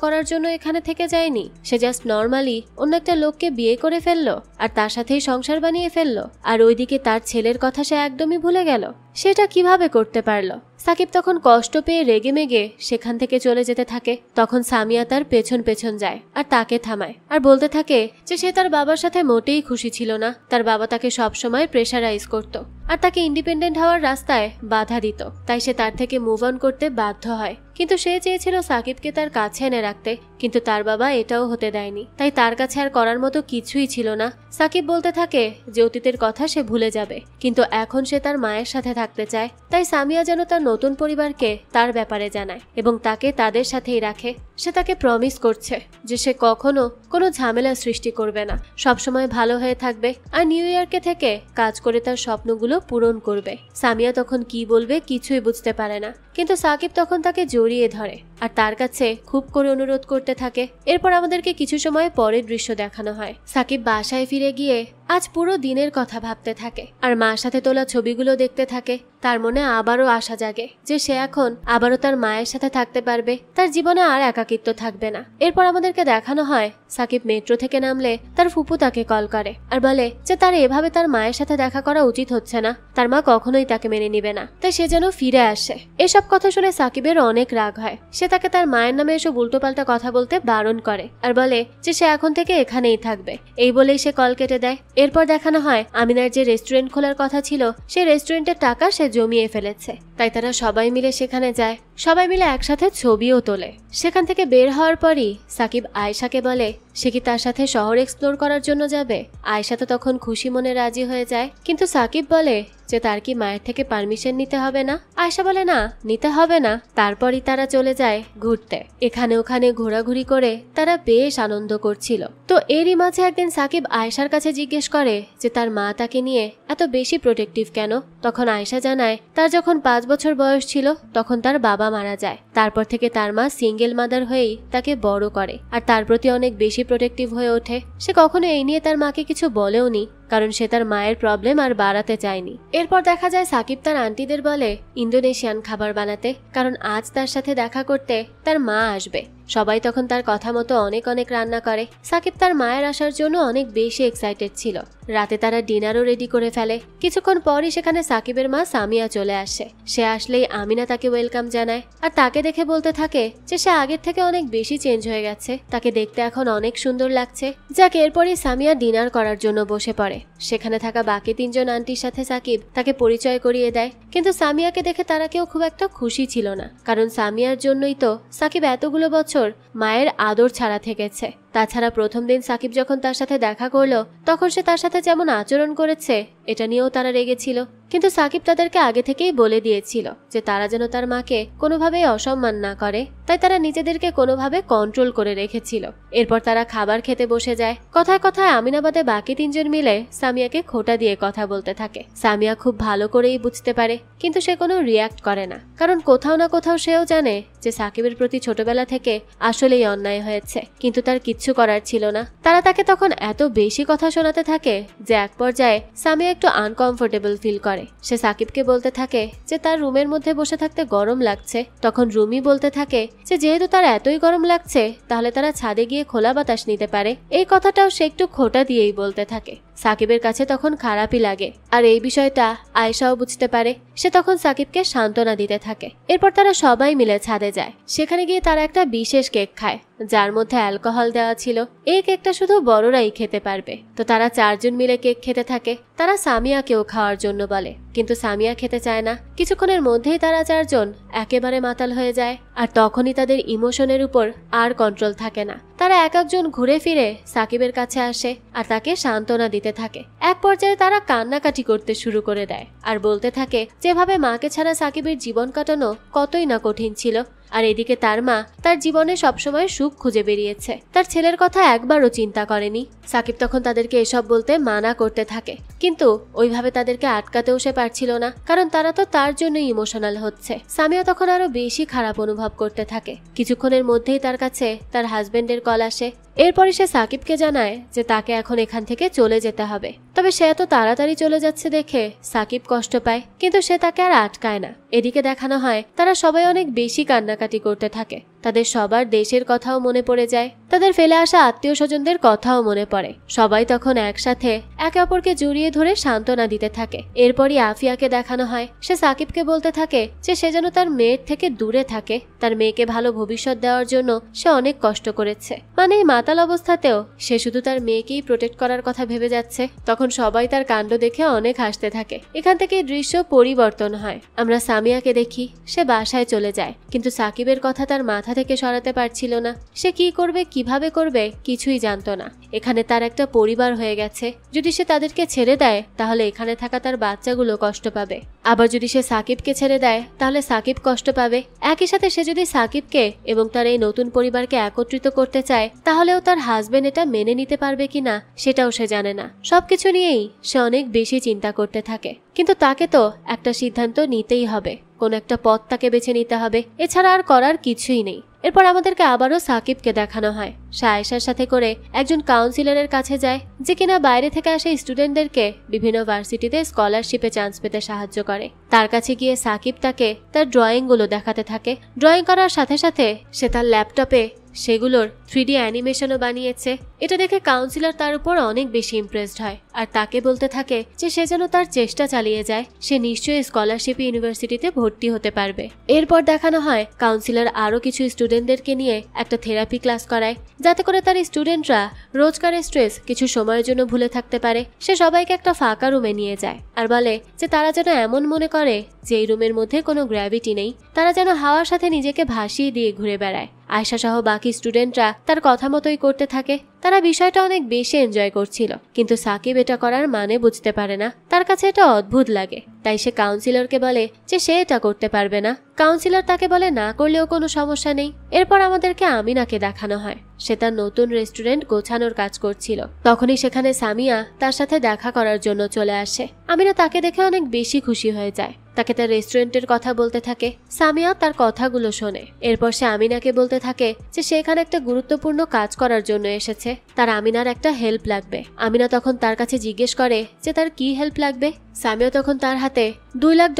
করার জন্য এখানে থেকে যায়নি, সে জাস্ট নর্মালি অন্য একটা লোককে বিয়ে করে ফেললো আর তার সাথেই সংসার বানিয়ে ফেললো, আর ওইদিকে তার ছেলের কথা সে একদমই ভুলে গেল। সেটা কিভাবে করতে পারলো? সাকিব তখন কষ্ট পেয়ে রেগে মেগে সেখান থেকে চলে যেতে থাকে। তখন সামিয়া তার পেছন পেছন যায় আর তাকে থামায় আর বলতে থাকে যে সে তার বাবার সাথে মোটেই খুশি ছিল না। তার বাবা তাকে সবসময় প্রেশারাইজ করত আর তাকে ইন্ডিপেন্ডেন্ট হওয়ার রাস্তায় বাধা দিত, তাই সে তার থেকে মুভ অন করতে বাধ্য হয়। কিন্তু সে চেয়েছিল সাকিবকে তার কাছে এনে রাখতে, কিন্তু তার বাবা এটাও হতে দেয়নি। তাই তার কাছে আর করার মতো কিছুই ছিল না। সাকিব বলতে থাকে যে অতীতের কথা সে ভুলে যাবে, কিন্তু এখন সে তার মায়ের সাথে থাকতে চায়। তাই সামিয়া যেন তার নতুন পরিবারকে তার ব্যাপারে জানায় এবং তাকে তাদের সাথেই রাখে। সে তাকে প্রমিস করছে যে সে কখনো কোনো ঝামেলা সৃষ্টি করবে না, সবসময় ভালো হয়ে থাকবে আর নিউ ইয়র্কে থেকে কাজ করে তার স্বপ্নগুলো পূরণ করবে। সামিয়া তখন কি বলবে কিছুই বুঝতে পারে না, কিন্তু সাকিব তখন তাকে জড়িয়ে ধরে আর তার কাছে খুব করে অনুরোধ করতে থাকে। এরপর আমাদেরকে কিছু সময় পরের দৃশ্য দেখানো হয়। সাকিব বাসায় ফিরে গিয়ে আজ পুরো দিনের কথা ভাবতে থাকে আর মার সাথে তোলা ছবিগুলো দেখতে থাকে। তার মনে আবারও আশা জাগে যে সে এখন আবারও তার মায়ের সাথে থাকতে পারবে, তার জীবনে আর একাকিত্ব থাকবে না। এরপর আমাদেরকে দেখানো হয় সাকিব মেট্রো থেকে নামলে তার ফুপু তাকে কল করে আর বলে যে তার এভাবে তার মায়ের সাথে দেখা করা উচিত হচ্ছে না, তার মা কখনোই তাকে মেনে নিবে না, তাই সে যেন ফিরে আসে। এসব কথা শুনে সাকিবের অনেক রাগ হয়। সে তাকে তার মায়ের নামে এসব উল্টোপাল্টা কথা বলতে বারণ করে আর বলে যে সে এখন থেকে এখানেই থাকবে। এই বলেই সে কল কেটে দেয়। এরপর দেখানো হয় আমিনার যে রেস্টুরেন্ট খোলার কথা ছিল সেই রেস্টুরেন্টের টাকা সে জমিয়ে ফেলেছে, তাই তারা সবাই মিলে সেখানে যায়। সবাই মিলে একসাথে ছবিও তোলে। সেখান থেকে বের হওয়ার পরই সাকিব আয়েশাকে বলে সে কি তার সাথে শহর এক্সপ্লোর করার জন্য যাবে। আয়েশা তো তখন খুশি মনে রাজি হয়ে যায়, কিন্তু সাকিব বলে যে তার কি মায়ের থেকে পারমিশন নিতে হবে না। আয়েশা বলে না, নিতে হবে না। তারপরই তারা চলে যায় ঘুরতে। এখানে ওখানে ঘোরাঘুরি করে তারা বেশ আনন্দ করছিল। তো এরই মাঝে একদিন সাকিব আয়েশার কাছে জিজ্ঞেস করে যে তার মা তাকে নিয়ে এত বেশি প্রোটেক্টিভ কেন। তখন আয়েশা জানায় তার যখন 5 বছর বয়স ছিল তখন তার বাবা মারা যায়। তারপর থেকে তার মা সিঙ্গেল মাদার হয়েই তাকে বড় করে আর তার প্রতি অনেক বেশি প্রোটেক্টিভ হয়ে ওঠে। সে কখনো এই নিয়ে তার মাকে কিছু বলেওনি, কারণ সে তার মায়ের প্রবলেম আর বাড়াতে চায়নি। এরপর দেখা যায় সাকিব তার আন্টিদের বলে ইন্দোনেশিয়ান খাবার বানাতে, কারণ আজ তার সাথে দেখা করতে তার মা আসবে। সবাই তখন তার কথা মতো অনেক অনেক রান্না করে। সাকিব তার মায়ের আসার জন্য অনেক বেশি এক্সাইটেড ছিল। রাতে তারা ডিনারও রেডি করে ফেলে। কিছুক্ষণ পরই সেখানে সাকিবের মা সামিয়া চলে আসে। সে আসলেই আমিনা তাকে ওয়েলকাম জানায় আর তাকে দেখে বলতে থাকে যে সে আগের থেকে অনেক বেশি চেঞ্জ হয়ে গেছে, তাকে দেখতে এখন অনেক সুন্দর লাগছে। যাক, এরপরই সামিয়া ডিনার করার জন্য বসে পড়ে। সেখানে থাকা বাকি 3 জন আন্টির সাথে সাকিব তাকে পরিচয় করিয়ে দেয়, কিন্তু সামিয়াকে দেখে তারা কেউ খুব একটা খুশি ছিল না, কারণ সামিয়ার জন্যই তো সাকিব এতগুলো বছর মায়ের আদর ছাড়া থেকেছে। তাছাড়া প্রথম দিন সাকিব যখন তার সাথে দেখা করলো তখন সে তার সাথে যেমন আচরণ করেছে এটা নিয়েও তারা রেগেছিল, কিন্তু সাকিব তাদেরকে আগে থেকেই বলে দিয়েছিল যে তারা যেন তার মাকে কোনোভাবেই অসম্মান না করে, তাই তারা নিজেদেরকে কোনোভাবে কন্ট্রোল করে রেখেছিল। এরপর তারা খাবার খেতে বসে যায়। কথায় কথায় আমিনাবাদে বাকি 3 জন মিলে সামিয়াকে খোঁটা দিয়ে কথা বলতে থাকে। সামিয়া খুব ভালো করেই বুঝতে পারে, কিন্তু সে কোনো রিয়াক্ট করে না, কারণ কোথাও না কোথাও সেও জানে যে সাকিবের প্রতি ছোটবেলা থেকে আসলেই অন্যায় হয়েছে, কিন্তু তার কিচ্ছু করার ছিল না। তারা তাকে তখন এত বেশি কথা শোনাতে থাকে যে এক পর্যায়ে সামিয়া একটু আনকমফোর্টেবল ফিল করে। সে সাকিবকে বলতে থাকে যে তার রুমের মধ্যে বসে থাকতে গরম লাগছে। তখন রুমি বলতে থাকে যে যেহেতু তার এতই গরম লাগছে তাহলে তারা ছাদে গিয়ে খোলা বাতাস নিতে পারে। এই কথাটাও সে একটু খোঁটা দিয়েই বলতে থাকে। সাকিবের কাছে তখন খারাপই লাগে। আর এই বিষয়টা আয়েশাও বুঝতে পারে। সে তখন সাকিবকে সান্ত্বনা দিতে থাকে। এরপর তারা সবাই মিলে ছাদে যায়। সেখানে গিয়ে তারা একটা বিশেষ কেক খায়, যার মধ্যে অ্যালকোহল দেওয়া ছিল। এই কেকটা শুধু বড়রাই খেতে পারবে। তো তারা 4 জন মিলে কেক খেতে থাকে। তারা সামিয়াকেও খাওয়ার জন্য বলে, কিন্তু সামিয়া খেতে চায় না। কিছুক্ষণের মধ্যেই তারা 4 জন একেবারে মাতাল হয়ে যায়। আর তখনই তাদের ইমোশনের উপর আর কন্ট্রোল থাকে না। তারা এক একজন ঘুরে ফিরে সাকিবের কাছে আসে আর তাকে সান্ত্বনা দিতে থাকে। এক পর্যায়ে তারা কান্নাকাটি করতে শুরু করে দেয় আর বলতে থাকে যেভাবে মাকে ছাড়া সাকিবের জীবন কাটানো কতই না কঠিন ছিল। আর এদিকে তার মা তার জীবনে সবসময় সুখ খুঁজে বেরিয়েছে, তার ছেলের কথা একবারও চিন্তা করেনি। সাকিব তখন তাদেরকে এসব বলতে মানা করতে থাকে, কিন্তু ওইভাবে তাদেরকে আটকাতেও সে পারছিল না, কারণ তারা তো তার জন্যই ইমোশনাল হচ্ছে। সামিয়া তখন আরো বেশি খারাপ অনুভব করতে থাকে। কিছুক্ষণের মধ্যেই তার কাছে তার হাজবেন্ডের কল আসে। এরপরে সে সাকিবকে জানায় যে তাকে এখন এখান থেকে চলে যেতে হবে। তবে সে এত তাড়াতাড়ি চলে যাচ্ছে দেখে সাকিব কষ্ট পায়, কিন্তু সে তাকে আর আটকায় না। এদিকে দেখানো হয় তারা সবাই অনেক বেশি কান্নাকাটি করতে থাকে। তাদের সবার দেশের কথাও মনে পড়ে যায়, তাদের ফেলে আসা আত্মীয় স্বজনদের কথাও মনে পড়ে। সবাই তখন একসাথে একে অপরকে জড়িয়ে ধরে সান্ত্বনা দিতে থাকে। এরপরই আফিয়াকে দেখানো হয়, সে সাকিবকে বলতে থাকে যে সে যেন তার মেয়ের থেকে দূরে থাকে। তার মেয়েকে ভালো ভবিষ্যৎ দেওয়ার জন্য সে অনেক কষ্ট করেছে, মানে মাতাল অবস্থাতেও সে শুধু তার মেয়েকেই প্রোটেক্ট করার কথা ভেবে যাচ্ছে। তখন সবাই তার কাণ্ড দেখে অনেক হাসতে থাকে। এখান থেকে দৃশ্য পরিবর্তন হয়। আমরা সামিয়াকে দেখি, সে বাসায় চলে যায়, কিন্তু সাকিবের কথা তার মাথা থেকে সরাতে পারছিল না। সে কি করবে, কিভাবে করবে কিছুই জানতো না। এখানে তার একটা পরিবার হয়ে গেছে, যদি সে তাদেরকে ছেড়ে দেয় তাহলে এখানে থাকা তার বাচ্চাগুলো কষ্ট পাবে। আবার যদি সে সাকিবকে ছেড়ে দেয় তাহলে সাকিব কষ্ট পাবে। একই সাথে সে যদি সাকিবকে এবং তার এই নতুন পরিবারকে একত্রিত করতে চায় তাহলেও তার হাজবেন্ড এটা মেনে নিতে পারবে কিনা সেটাও সে জানে না। সবকিছু নিয়েই সে অনেক বেশি চিন্তা করতে থাকে, কিন্তু তাকে তো একটা সিদ্ধান্ত নিতেই হবে, কোন একটা পথ তাকে বেছে নিতে হবে, এছাড়া আর করার কিছুই নেই। এরপর আমাদেরকে আবারও সাকিবকে দেখানো হয়, সে আয়েশার সাথে করে একজন কাউন্সিলরের কাছে যায়, যে কিনা বাইরে থেকে আসা স্টুডেন্টদেরকে বিভিন্ন ভার্সিটিতে স্কলারশিপে চান্স পেতে সাহায্য করে। তার কাছে গিয়ে সাকিব তাকে তার ড্রয়িংগুলো দেখাতে থাকে। ড্রয়িং করার সাথে সাথে সে তার ল্যাপটপে সেগুলোর 3D অ্যানিমেশনও বানিয়েছে। এটা দেখে কাউন্সিলর তার উপর অনেক বেশি ইমপ্রেসড হয় আর তাকে বলতে থাকে যে সে যেন তার চেষ্টা চালিয়ে যায়, সে নিশ্চয়ই স্কলারশিপ ইউনিভার্সিটিতে ভর্তি হতে পারবে। এরপর দেখানো হয় কাউন্সিলর আরো কিছু স্টুডেন্টদেরকে নিয়ে একটা থেরাপি ক্লাস করায়, যাতে করে তার স্টুডেন্টরা রোজকারের স্ট্রেস কিছু সময়ের জন্য ভুলে থাকতে পারে। সে সবাইকে একটা ফাঁকা রুমে নিয়ে যায় আর বলে যে তারা যেন এমন মনে করে যে এই রুমের মধ্যে কোনো গ্র্যাভিটি নেই, তারা যেন হাওয়ার সাথে নিজেকে ভাসিয়ে দিয়ে ঘুরে বেড়ায়। আয়েশা সহ বাকি স্টুডেন্টরা তার কথা মতোই করতে থাকে। তারা বিষয়টা অনেক বেশি এনজয় করছিল, কিন্তু সাকিব এটা করার মানে বুঝতে পারে না, তার কাছে এটা অদ্ভুত লাগে। তাই সে কাউন্সিলরকে বলে যে সে এটা করতে পারবে না। কাউন্সিলর তাকে বলে না করলেও কোনো সমস্যা নেই। এরপর আমাদেরকে আমিনাকে দেখানো হয়, সে তার নতুন রেস্টুরেন্ট গোছানোর কাজ করছিল। তখনই সেখানে সামিয়া তার সাথে দেখা করার জন্য চলে আসে। আমিনা তাকে দেখে অনেক বেশি খুশি হয়ে যায়, তাকে তার রেস্টুরেন্টের কথা বলতে থাকে। সামিয়া তার কথাগুলো শোনে। এরপর সে আমিনাকে বলতে থাকে যে সে এখানে একটা গুরুত্বপূর্ণ কাজ করার জন্য এসেছে, তার আমিনার একটা হেল্প লাগবে। আমিনা তখন তার কাছে জিজ্ঞেস করে যে তার কি হেল্প লাগবে। সামিয়া তখন তার হাতে $2 লাখ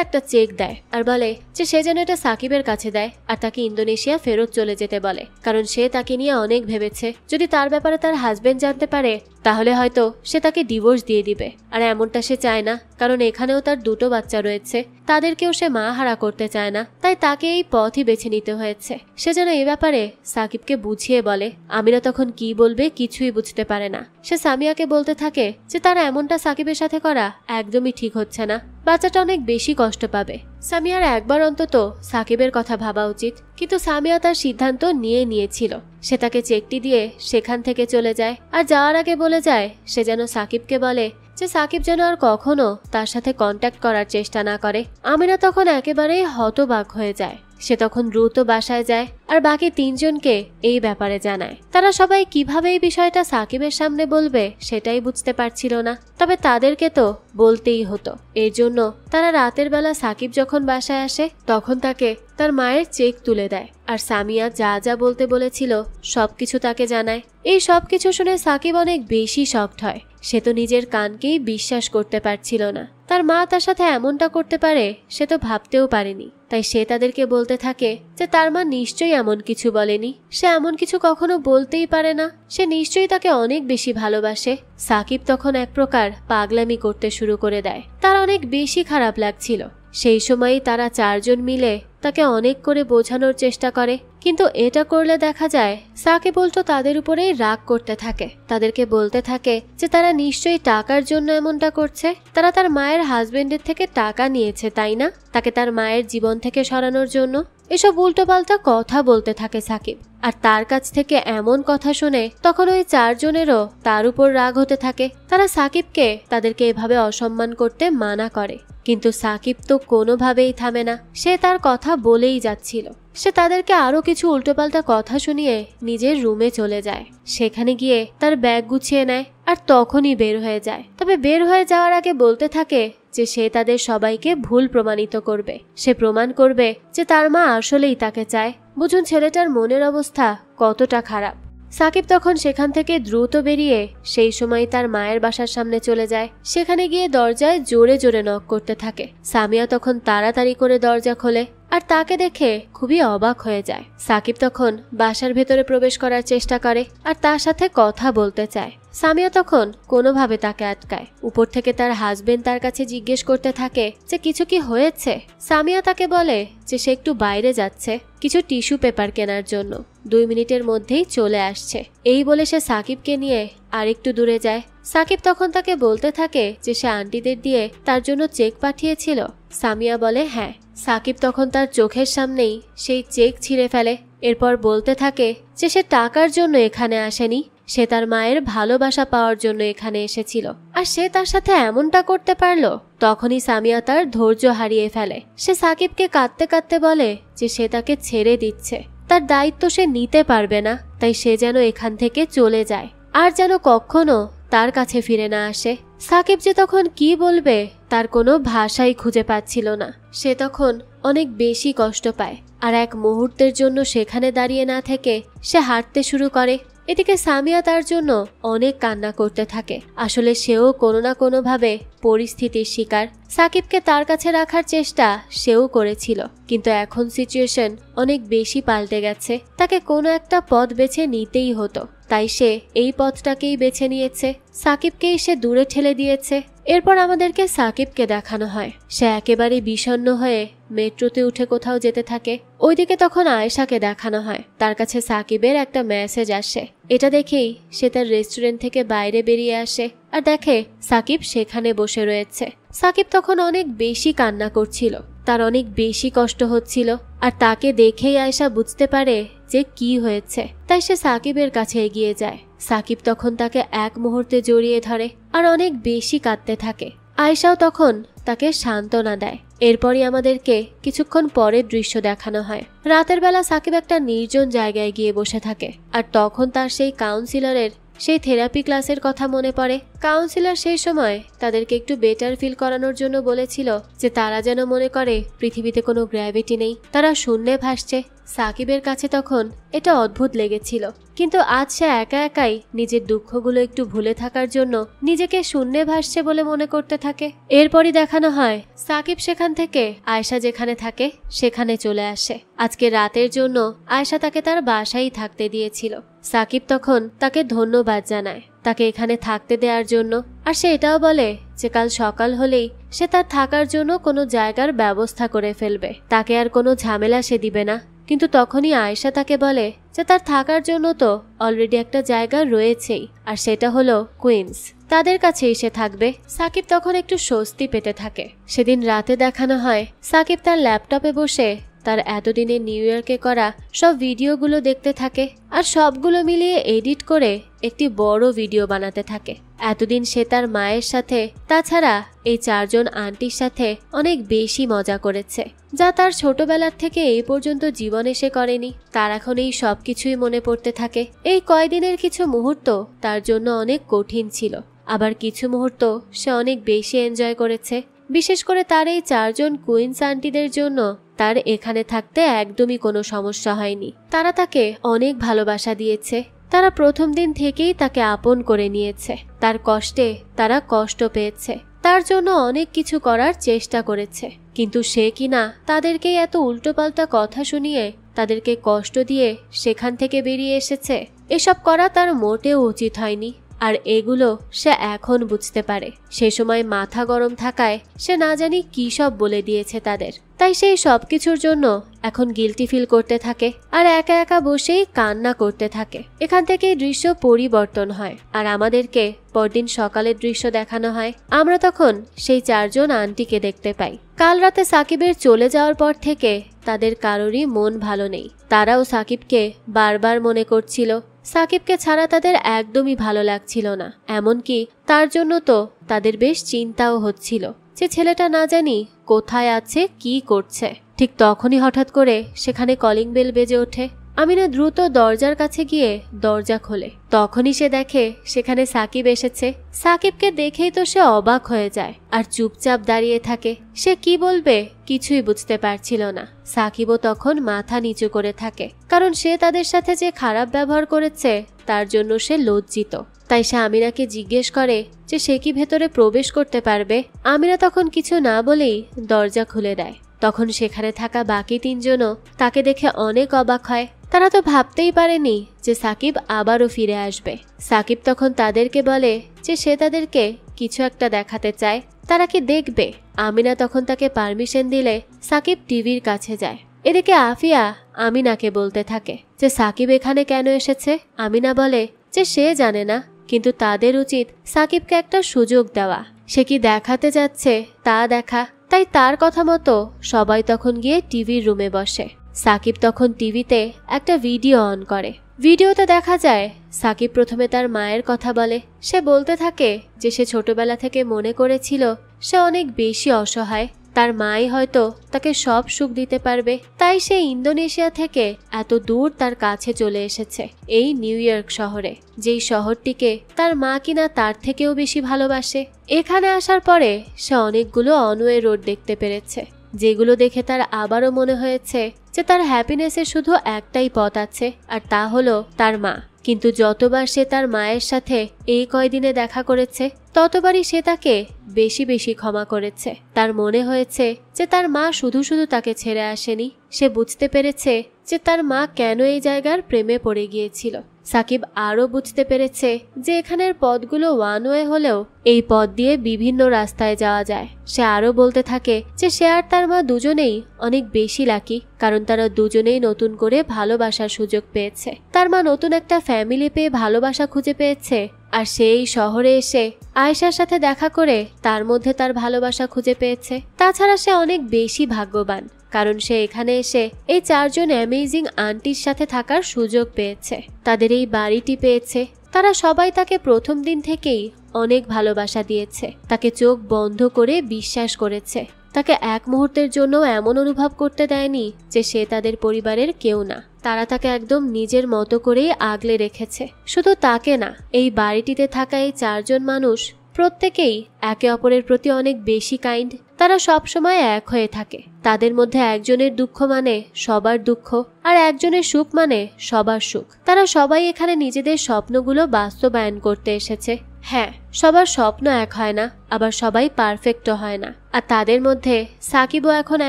একটা চেক দেয় আর বলে যে সে যেন এটা সাকিবের কাছে দেয় আর তাকে ইন্দোনেশিয়া ফেরত চলে যেতে বলে, কারণ সে তাকে নিয়ে অনেক ভেবেছে। যদি তার ব্যাপারে তার হাজবেন্ড জানতে পারে তাহলে হয়তো সে তাকে ডিভোর্স দিয়ে দিবে, আর এমনটা সে চায় না, কারণ এখানেও তার 2টো বাচ্চা রয়েছে, তাদেরকেও সে মা হারা করতে চায় না। তাই তাকে এই পথই বেছে নিতে হয়েছে। সে যেন এই ব্যাপারে সাকিবকে বুঝিয়ে বলে। আমিনা তখন কি বলবে কিছুই বুঝতে পারে না। সে সামিয়াকে বলতে থাকে যে তার এমনটা সাকিবের সাথে করা একদমই ঠিক হচ্ছে না, বাচ্চাটা অনেক বেশি কষ্ট পাবে। সামিয়ার একবার অন্তত সাকিবের কথা ভাবা উচিত, কিন্তু সামিয়া তার সিদ্ধান্ত নিয়েছিল। সে তাকে চেকটি দিয়ে সেখান থেকে চলে যায় আর যাওয়ার আগে বলে যায় সে যেন সাকিবকে বলে যে সাকিব যেন আর কখনো তার সাথে কন্ট্যাক্ট করার চেষ্টা না করে। আমিনা তখন একেবারেই হতবাক হয়ে যায়। সে তখন দ্রুত বাসায় যায় আর বাকি 3 জনকে এই ব্যাপারে জানায়। তারা সবাই কিভাবে এই বিষয়টা সাকিবের সামনে বলবে সেটাই বুঝতে পারছিল না, তবে তাদেরকে তো বলতেই হতো। এর জন্য তারা রাতের বেলা সাকিব যখন বাসায় আসে তখন তাকে তার মায়ের চেক তুলে দেয় আর সামিয়া যা যা বলতে বলেছিল সবকিছু তাকে জানায়। এই সবকিছু শুনে সাকিব অনেক বেশি শকড হয়। সে তো নিজের কানকেই বিশ্বাস করতে পারছিল না। তার মা তার সাথে এমনটা করতে পারে সে তো ভাবতেও পারেনি। তাই সে তাদেরকে বলতে থাকে যে তার মা নিশ্চয়ই এমন কিছু বলেনি, সে এমন কিছু কখনো বলতেই পারে না, সে নিশ্চয়ই তাকে অনেক বেশি ভালোবাসে। সাকিব তখন এক প্রকার পাগলামি করতে শুরু করে দেয়। তার অনেক বেশি খারাপ লাগছিল। সেই সময়ই তারা চারজন মিলে তাকে অনেক করে বোঝানোর চেষ্টা করে, কিন্তু এটা করলে দেখা যায় সাকিব উল্টো তাদের উপরেই রাগ করতে থাকে। তাদেরকে বলতে থাকে যে তারা নিশ্চয়ই টাকার জন্য এমনটা করছে, তারা তার মায়ের হাজবেন্ডের থেকে টাকা নিয়েছে তাই না, তাকে তার মায়ের জীবন থেকে সরানোর জন্য। এসব উল্টোপাল্টা কথা বলতে থাকে সাকিব। আর তার কাছ থেকে এমন কথা শুনে তখন ওই চারজনেরও তার উপর রাগ হতে থাকে। তারা সাকিবকে তাদেরকে এভাবে অসম্মান করতে মানা করে, কিন্তু সাকিব তো কোনোভাবেই থামে না। সে তার কথা বলেই যাচ্ছিল। সে তাদেরকে আরো কিছু উল্টোপাল্টা কথা শুনিয়ে নিজের রুমে চলে যায়। সেখানে গিয়ে তার ব্যাগ গুছিয়ে নেয় আর তখনই বের হয়ে যায়। তবে বের হয়ে যাওয়ার আগে বলতে থাকে যে সে তাদের সবাইকে ভুল প্রমাণিত করবে। সে প্রমাণ করবে যে তার মা আসলেই তাকে চায়। বুঝুন ছেলেটার মনের অবস্থা কতটা খারাপ। সাকিব তখন সেখান থেকে দ্রুত বেরিয়ে সেই সময় তার মায়ের বাসার সামনে চলে যায়। সেখানে গিয়ে দরজায় জোরে জোরে নক করতে থাকে। সামিয়া তখন তাড়াতাড়ি করে দরজা খোলে আর তাকে দেখে খুবই অবাক হয়ে যায়। সাকিব তখন বাসার ভেতরে প্রবেশ করার চেষ্টা করে আর তার সাথে কথা বলতে চায়। সামিয়া তখন কোনোভাবে তাকে আটকায়। উপর থেকে তার হাজবেন্ড তার কাছে জিজ্ঞেস করতে থাকে যে কিছু কি হয়েছে। সামিয়া তাকে বলে যে সে একটু বাইরে যাচ্ছে কিছু টিস্যু পেপার কেনার জন্য, 2 মিনিটের মধ্যেই চলে আসছে। এই বলে সে সাকিবকে নিয়ে আরেকটু দূরে যায়। সাকিব তখন তাকে বলতে থাকে যে সে আন্টিদের দিয়ে তার জন্য চেক পাঠিয়েছিল। সামিয়া বলে হ্যাঁ। সাকিব তখন তার চোখের সামনেই সেই চেক ছিঁড়ে ফেলে। এরপর বলতে থাকে যে সে টাকার জন্য এখানে আসেনি, সে তার মায়ের ভালোবাসা পাওয়ার জন্য এখানে এসেছিল। আর সে তার সাথে এমনটা করতে পারলো। তখনই সামিয়া তার ধৈর্য হারিয়ে ফেলে। সে সাকিবকে কাঁদতে কাঁদতে বলে যে সে তাকে ছেড়ে দিচ্ছে, তার দায়িত্ব সে নিতে পারবে না, তাই সে যেন এখান থেকে চলে যায় আর যেন কখনো তার কাছে ফিরে না আসে। সাকিব যে তখন কি বলবে তার কোনো ভাষাই খুঁজে পাচ্ছিল না। সে তখন অনেক বেশি কষ্ট পায় আর এক মুহূর্তের জন্য সেখানে দাঁড়িয়ে না থেকে সে হাঁটতে শুরু করে। এদিকে সামিয়া তার জন্য অনেক কান্না করতে থাকে। আসলে সেও কোনো না কোনোভাবে পরিস্থিতির শিকার। সাকিবকে তার কাছে রাখার চেষ্টা সেও করেছিল, কিন্তু এখন সিচুয়েশন অনেক বেশি পাল্টে গেছে। তাকে কোনো একটা পথ বেছে নিতেই হতো, তাই সে এই পথটাকেই বেছে নিয়েছে। সাকিবকেই সে দূরে ঠেলে দিয়েছে। এরপর আমাদেরকে সাকিবকে দেখানো হয় সে একেবারে বিষণ্ণ হয়ে মেট্রোতে উঠে কোথাও যেতে থাকে। ওইদিকে তখন আয়েশাকে দেখানো হয় তার কাছে সাকিবের একটা মেসেজ আসে। এটা দেখেই সে তার রেস্টুরেন্ট থেকে বাইরে বেরিয়ে আসে আর দেখে সাকিব সেখানে বসে রয়েছে। সাকিব তখন অনেক বেশি কান্না করছিল, তার অনেক বেশি কষ্ট হচ্ছিল। আর তাকে দেখেই আয়েশা বুঝতে পারে যে কি হয়েছে, তাই সে সাকিবের কাছে এগিয়ে যায়। সাকিব তখন তাকে এক মুহূর্তে জড়িয়ে ধরে আর অনেক বেশি কাঁদতে থাকে। আয়েশাও তখন তাকে সান্ত্বনা দেয়। এরপরই আমাদেরকে কিছুক্ষণ পরের দৃশ্য দেখানো হয়। রাতের বেলা সাকিব একটা নির্জন জায়গায় গিয়ে বসে থাকে আর তখন তার সেই কাউন্সিলরের সেই থেরাপি ক্লাসের কথা মনে পড়ে। কাউন্সিলর সেই সময় তাদেরকে একটু বেটার ফিল করানোর জন্য বলেছিল যে তারা যেন মনে করে পৃথিবীতে কোনো গ্র্যাভিটি নেই, তারা শূন্যে ভাসছে। সাকিবের কাছে তখন এটা অদ্ভুত লেগেছিল, কিন্তু আজ সে একা একাই নিজের দুঃখগুলো একটু ভুলে থাকার জন্য নিজেকে শূন্যে ভাসছে বলে মনে করতে থাকে। এরপরই দেখানো হয় সাকিব সেখান থেকে আয়েশা যেখানে থাকে সেখানে চলে আসে। আজকে রাতের জন্য আয়েশা তাকে তার বাসায় থাকতে দিয়েছিল। সাকিব তখন তাকে ধন্যবাদ জানায় তাকে এখানে থাকতে দেওয়ার জন্য। আর সে এটাও বলে যে কাল সকাল হলেই সে তার থাকার জন্য কোনো জায়গার ব্যবস্থা করে ফেলবে, তাকে আর কোনো ঝামেলা সে দিবে না। কিন্তু তখনই আয়েশা তাকে বলে যে তার থাকার জন্য তো অলরেডি একটা জায়গা রয়েছেই, আর সেটা হলো কুইন্স, তাদের কাছেই সে থাকবে। সাকিব তখন একটু স্বস্তি পেতে থাকে। সেদিন রাতে দেখানো হয় সাকিব তার ল্যাপটপে বসে তার এতদিনে নিউ ইয়র্কে করা সব ভিডিওগুলো দেখতে থাকে আর সবগুলো মিলিয়ে এডিট করে একটি বড় ভিডিও বানাতে থাকে। এতদিন সে তার মায়ের সাথে, তাছাড়া এই 4 জন আন্টির সাথে অনেক বেশি মজা করেছে, যা তার ছোটবেলার থেকে এই পর্যন্ত জীবনে সে করেনি। তার এখন এই সব কিছুই মনে পড়তে থাকে। এই কয়দিনের কিছু মুহূর্ত তার জন্য অনেক কঠিন ছিল, আবার কিছু মুহূর্ত সে অনেক বেশি এনজয় করেছে। বিশেষ করে তার এই 4 জন কুইন্স আন্টিদের জন্য তার এখানে থাকতে একদমই কোনো সমস্যা হয়নি। তারা তাকে অনেক ভালোবাসা দিয়েছে, তারা প্রথম দিন থেকেই তাকে আপন করে নিয়েছে। তার কষ্টে তারা কষ্ট পেয়েছে, তার জন্য অনেক কিছু করার চেষ্টা করেছে, কিন্তু সে কিনা তাদেরকে এত উল্টোপাল্টা কথা শুনিয়ে তাদেরকে কষ্ট দিয়ে সেখান থেকে বেরিয়ে এসেছে। এসব করা তার মোটেও উচিত হয়নি। আর এগুলো সে এখন বুঝতে পারে। সে সময় মাথা গরম থাকায় সে না জানি কি সব বলে দিয়েছে তাদের। তাই সেই সব কিছুর জন্য এখন গিল্টি ফিল করতে থাকে আর একা একা বসেই কান্না করতে থাকে। এখান থেকে দৃশ্য পরিবর্তন হয় আর আমাদেরকে পরদিন সকালের দৃশ্য দেখানো হয়। আমরা তখন সেই 4 জন আন্টিকে দেখতে পাই। কাল রাতে সাকিবের চলে যাওয়ার পর থেকে তাদের কারোরই মন ভালো নেই। তারাও সাকিবকে বারবার মনে করছিল। সাকিবকে ছাড়া তাদের একদমই ভালো লাগছিল না। এমনকি তার জন্য তো তাদের বেশ চিন্তাও হচ্ছিল যে ছেলেটা না জানি কোথায় আছে, কি করছে। ঠিক তখনই হঠাৎ করে সেখানে কলিং বেল বেজে ওঠে। আমিনা দ্রুত দরজার কাছে গিয়ে দরজা খোলে। তখনই সে দেখে সেখানে সাকিব এসেছে। সাকিবকে দেখেই তো সে অবাক হয়ে যায় আর চুপচাপ দাঁড়িয়ে থাকে। সে কি বলবে কিছুই বুঝতে পারছিল না। সাকিবও তখন মাথা নিচু করে থাকে, কারণ সে তাদের সাথে যে খারাপ ব্যবহার করেছে তার জন্য সে লজ্জিত। তাই সে আমিনাকে জিজ্ঞেস করে যে সে কি ভেতরে প্রবেশ করতে পারবে। আমিনা তখন কিছু না বলেই দরজা খুলে দেয়। তখন সেখানে থাকা বাকি 3 জনও তাকে দেখে অনেক অবাক হয়। তারা তো ভাবতেই পারেনি যে সাকিব আবারও ফিরে আসবে। সাকিব তখন তাদেরকে বলে যে সে তাদেরকে কিছু একটা দেখাতে চায়, তারা কি দেখবে। আমিনা তখন তাকে পারমিশন দিলে সাকিব টিভির কাছে যায়। এদিকে আফিয়া আমিনাকে বলতে থাকে যে সাকিব এখানে কেন এসেছে। আমিনা বলে যে সে জানে না, কিন্তু তাদের উচিত সাকিবকে একটা সুযোগ দেওয়া। সে কি দেখাতে যাচ্ছে তা দেখা। তাই তার কথা মতো সবাই তখন গিয়ে টিভির রুমে বসে। সাকিব তখন টিভিতে একটা ভিডিও অন করে। ভিডিওতে দেখা যায় সাকিব প্রথমে তার মায়ের কথা বলে। সে বলতে থাকে যে সে ছোটবেলা থেকে মনে করেছিল সে অনেক বেশি অসহায়, তার মাই হয়তো তাকে সব সুখ দিতে পারবে। তাই সে ইন্দোনেশিয়া থেকে এত দূর তার কাছে চলে এসেছে, এই নিউ ইয়র্ক শহরে, যেই শহরটিকে তার মা কিনা তার থেকেও বেশি ভালোবাসে। এখানে আসার পরে সে অনেকগুলো অনওয়ে রোড দেখতে পেরেছে, যেগুলো দেখে তার আবারও মনে হয়েছে যে তার হ্যাপিনেসের শুধু একটাই পথ আছে, আর তা হলো তার মা। কিন্তু যতবার সে তার মায়ের সাথে এই কয়দিনে দেখা করেছে ততবারই সে তাকে বেশি বেশি ক্ষমা করেছে। তার মনে হয়েছে যে তার মা শুধু শুধু তাকে ছেড়ে আসেনি। সে বুঝতে পেরেছে যে তার মা কেন এই জায়গার প্রেমে পড়ে গিয়েছিল। সাকিব আরও বুঝতে পেরেছে যে এখানের পথগুলো ওয়ান ওয়ে হলেও এই পথ দিয়ে বিভিন্ন রাস্তায় যাওয়া যায়। সে আরও বলতে থাকে যে সে আর তার মা দুজনেই অনেক বেশি লাকি, কারণ তারা দুজনেই নতুন করে ভালোবাসার সুযোগ পেয়েছে। তার মা নতুন একটা ফ্যামিলি পেয়ে ভালোবাসা খুঁজে পেয়েছে, আর সেই শহরে এসে আয়েশার সাথে দেখা করে তার মধ্যে তার ভালোবাসা খুঁজে পেয়েছে। তাছাড়া সে অনেক বেশি ভাগ্যবান, কারণ সে এখানে এসে এই 4 জন অ্যামেজিং আন্টির সাথে থাকার সুযোগ পেয়েছে, তাদের এই বাড়িটি পেয়েছে। তারা সবাই তাকে প্রথম দিন থেকেই অনেক ভালোবাসা দিয়েছে, তাকে চোখ বন্ধ করে বিশ্বাস করেছে, তাকে এক মুহূর্তের জন্য এমন অনুভব করতে দেয়নি যে সে তাদের পরিবারের কেউ না। তারা তাকে একদম নিজের মতো করেই আগলে রেখেছে। শুধু তাকে না, এই বাড়িটিতে থাকা এই 4 জন মানুষ প্রত্যেকেই একে অপরের প্রতি অনেক বেশি কাইন্ড। তারা সব সময় এক হয়ে থাকে। তাদের মধ্যে একজনের দুঃখ মানে সবার দুঃখ, আর একজনের সুখ মানে সবার সুখ। তারা সবাই এখানে নিজেদের স্বপ্নগুলো বাস্তবায়ন করতে এসেছে। হ্যাঁ, সবার স্বপ্ন এক হয় না, আবার সবাই পারফেক্টও হয় না। আর তাদের মধ্যে সাকিবও এখন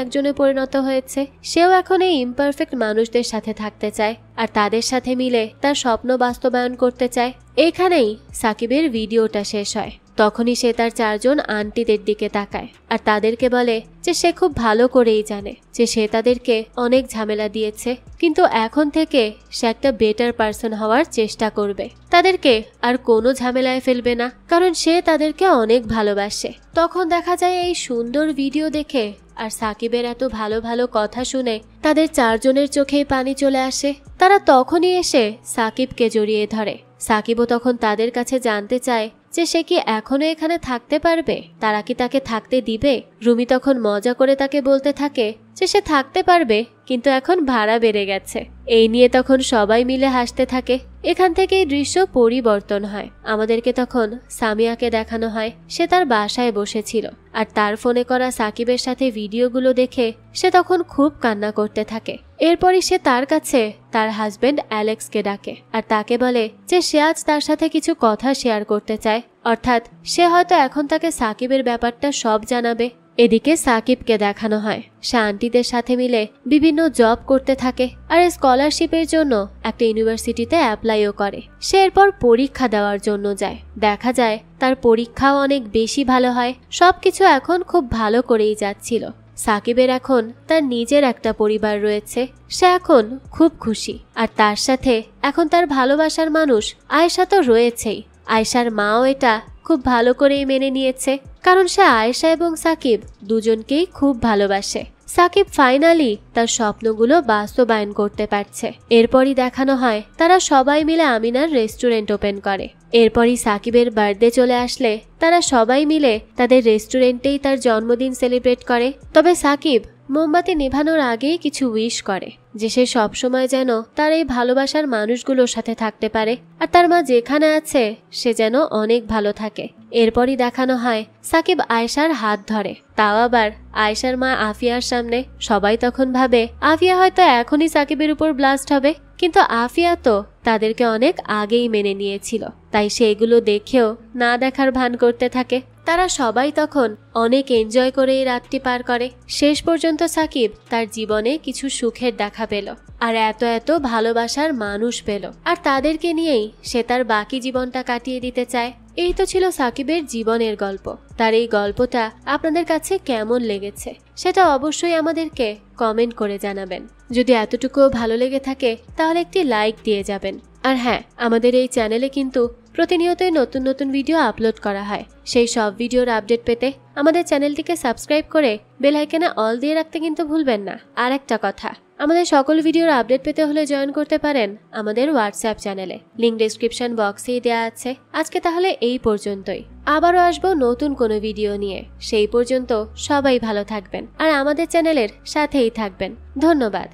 একজনে পরিণত হয়েছে। সেও এখন এই ইমপারফেক্ট মানুষদের সাথে থাকতে চায় আর তাদের সাথে মিলে তার স্বপ্ন বাস্তবায়ন করতে চায়। এইখানেই সাকিবের ভিডিওটা শেষ হয়। তখনই সে তার 4 জন আন্টিদের দিকে তাকায় আর তাদেরকে বলে যে সে খুব ভালো করেই জানে যে সে তাদেরকে অনেক ঝামেলা দিয়েছে, কিন্তু এখন থেকে সে একটা বেটার পারসন হওয়ার চেষ্টা করবে। তাদেরকে আর কোনো ঝামেলায় ফেলবে না, কারণ সে তাদেরকে অনেক ভালোবাসে। তখন দেখা যায় এই সুন্দর ভিডিও দেখে আর সাকিবের এত ভালো ভালো কথা শুনে তাদের 4 জনের চোখেই পানি চলে আসে। তারা তখনই এসে সাকিবকে জড়িয়ে ধরে। সাকিবও তখন তাদের কাছে জানতে চায় যে সে কি এখনো এখানে থাকতে পারবে, তারা কি তাকে থাকতে দিবে। রুমি তখন মজা করে তাকে বলতে থাকে যে সে থাকতে পারবে, কিন্তু এখন ভাড়া বেড়ে গেছে। এই নিয়ে তখন সবাই মিলে হাসতে থাকে। এখান থেকে এই দৃশ্য পরিবর্তন হয়। আমাদেরকে তখন সামিয়াকে দেখানো হয় সে তার বাসায় বসেছিল, আর তার ফোনে করা সাকিবের সাথে ভিডিওগুলো দেখে সে তখন খুব কান্না করতে থাকে। এরপরই সে তার কাছে তার হাজবেন্ড অ্যালেক্সকে ডাকে আর তাকে বলে যে সে আজ তার সাথে কিছু কথা শেয়ার করতে চায়, অর্থাৎ সে হয়তো এখন তাকে সাকিবের ব্যাপারটা সব জানাবে। এদিকে সাকিবকে দেখানো হয় সে আন্টিদের সাথে মিলে বিভিন্ন জব করতে থাকে আর স্কলারশিপের জন্য একটা ইউনিভার্সিটিতে অ্যাপ্লাইও করে। সে এরপর পরীক্ষা দেওয়ার জন্য যায়। দেখা যায় তার পরীক্ষাও অনেক বেশি ভালো হয়। সবকিছু এখন খুব ভালো করেই যাচ্ছিল। সাকিবের এখন তার নিজের একটা পরিবার রয়েছে, সে এখন খুব খুশি। আর তার সাথে এখন তার ভালোবাসার মানুষ আয়েশা তো রয়েছেই। আয়েশার মাও এটা খুব ভালো করেই মেনে নিয়েছে, কারণ সে আয়েশা এবং সাকিব দুজনকেই খুব ভালোবাসে। সাকিব ফাইনালি তার স্বপ্নগুলো বাস্তবায়ন করতে পারছে। এরপরই দেখানো হয় তারা সবাই মিলে আমিনার রেস্টুরেন্ট ওপেন করে। এরপরই সাকিবের বার্থডে চলে আসলে তারা সবাই মিলে তাদের রেস্টুরেন্টেই তার জন্মদিন সেলিব্রেট করে। তবে সাকিব মোমবাতি নেভানোর আগেই কিছু উইশ করে যে সে সবসময় যেন তার এই ভালোবাসার মানুষগুলোর সাথে থাকতে পারে, আর তার মা যেখানে আছে সে যেন অনেক ভালো থাকে। এরপরই দেখানো হয় সাকিব আয়েশার হাত ধরে, তাও আবার আয়েশার মা আফিয়ার সামনে। সবাই তখন ভাবে আফিয়া হয়তো এখনই সাকিবের উপর ব্লাস্ট হবে, কিন্তু আফিয়া তো তাদেরকে অনেক আগেই মেনে নিয়েছিল, তাই সেগুলো দেখেও না দেখার ভান করতে থাকে। তারা সবাই তখন অনেক এনজয় করে এই রাতটি পার করে। শেষ পর্যন্ত সাকিব তার জীবনে কিছু সুখের দেখা পেল আর এত এত ভালোবাসার মানুষ পেল, আর তাদেরকে নিয়েই সে তার বাকি জীবনটা কাটিয়ে দিতে চায়। এই তো ছিল সাকিবের জীবনের গল্প। তার এই গল্পটা আপনাদের কাছে কেমন লেগেছে সেটা অবশ্যই আমাদেরকে কমেন্ট করে জানাবেন। যদি এতটুকুও ভালো লেগে থাকে তাহলে একটি লাইক দিয়ে যাবেন। আর হ্যাঁ, আমাদের এই চ্যানেলে কিন্তু প্রতিনিয়তই নতুন নতুন ভিডিও আপলোড করা হয়। সেই সব ভিডিওর আপডেট পেতে আমাদের চ্যানেলটিকে সাবস্ক্রাইব করে বেল আইকনে অল দিয়ে রাখতে কিন্তু ভুলবেন না। আর একটা কথা, আমাদের সকল ভিডিওর আপডেট পেতে হলে জয়েন করতে পারেন আমাদের হোয়াটসঅ্যাপ চ্যানেলে, লিংক ডেসক্রিপশন বক্সেই দেওয়া আছে। আজকে তাহলে এই পর্যন্তই, আবারও আসবো নতুন কোনো ভিডিও নিয়ে। সেই পর্যন্ত সবাই ভালো থাকবেন আর আমাদের চ্যানেলের সাথেই থাকবেন। ধন্যবাদ।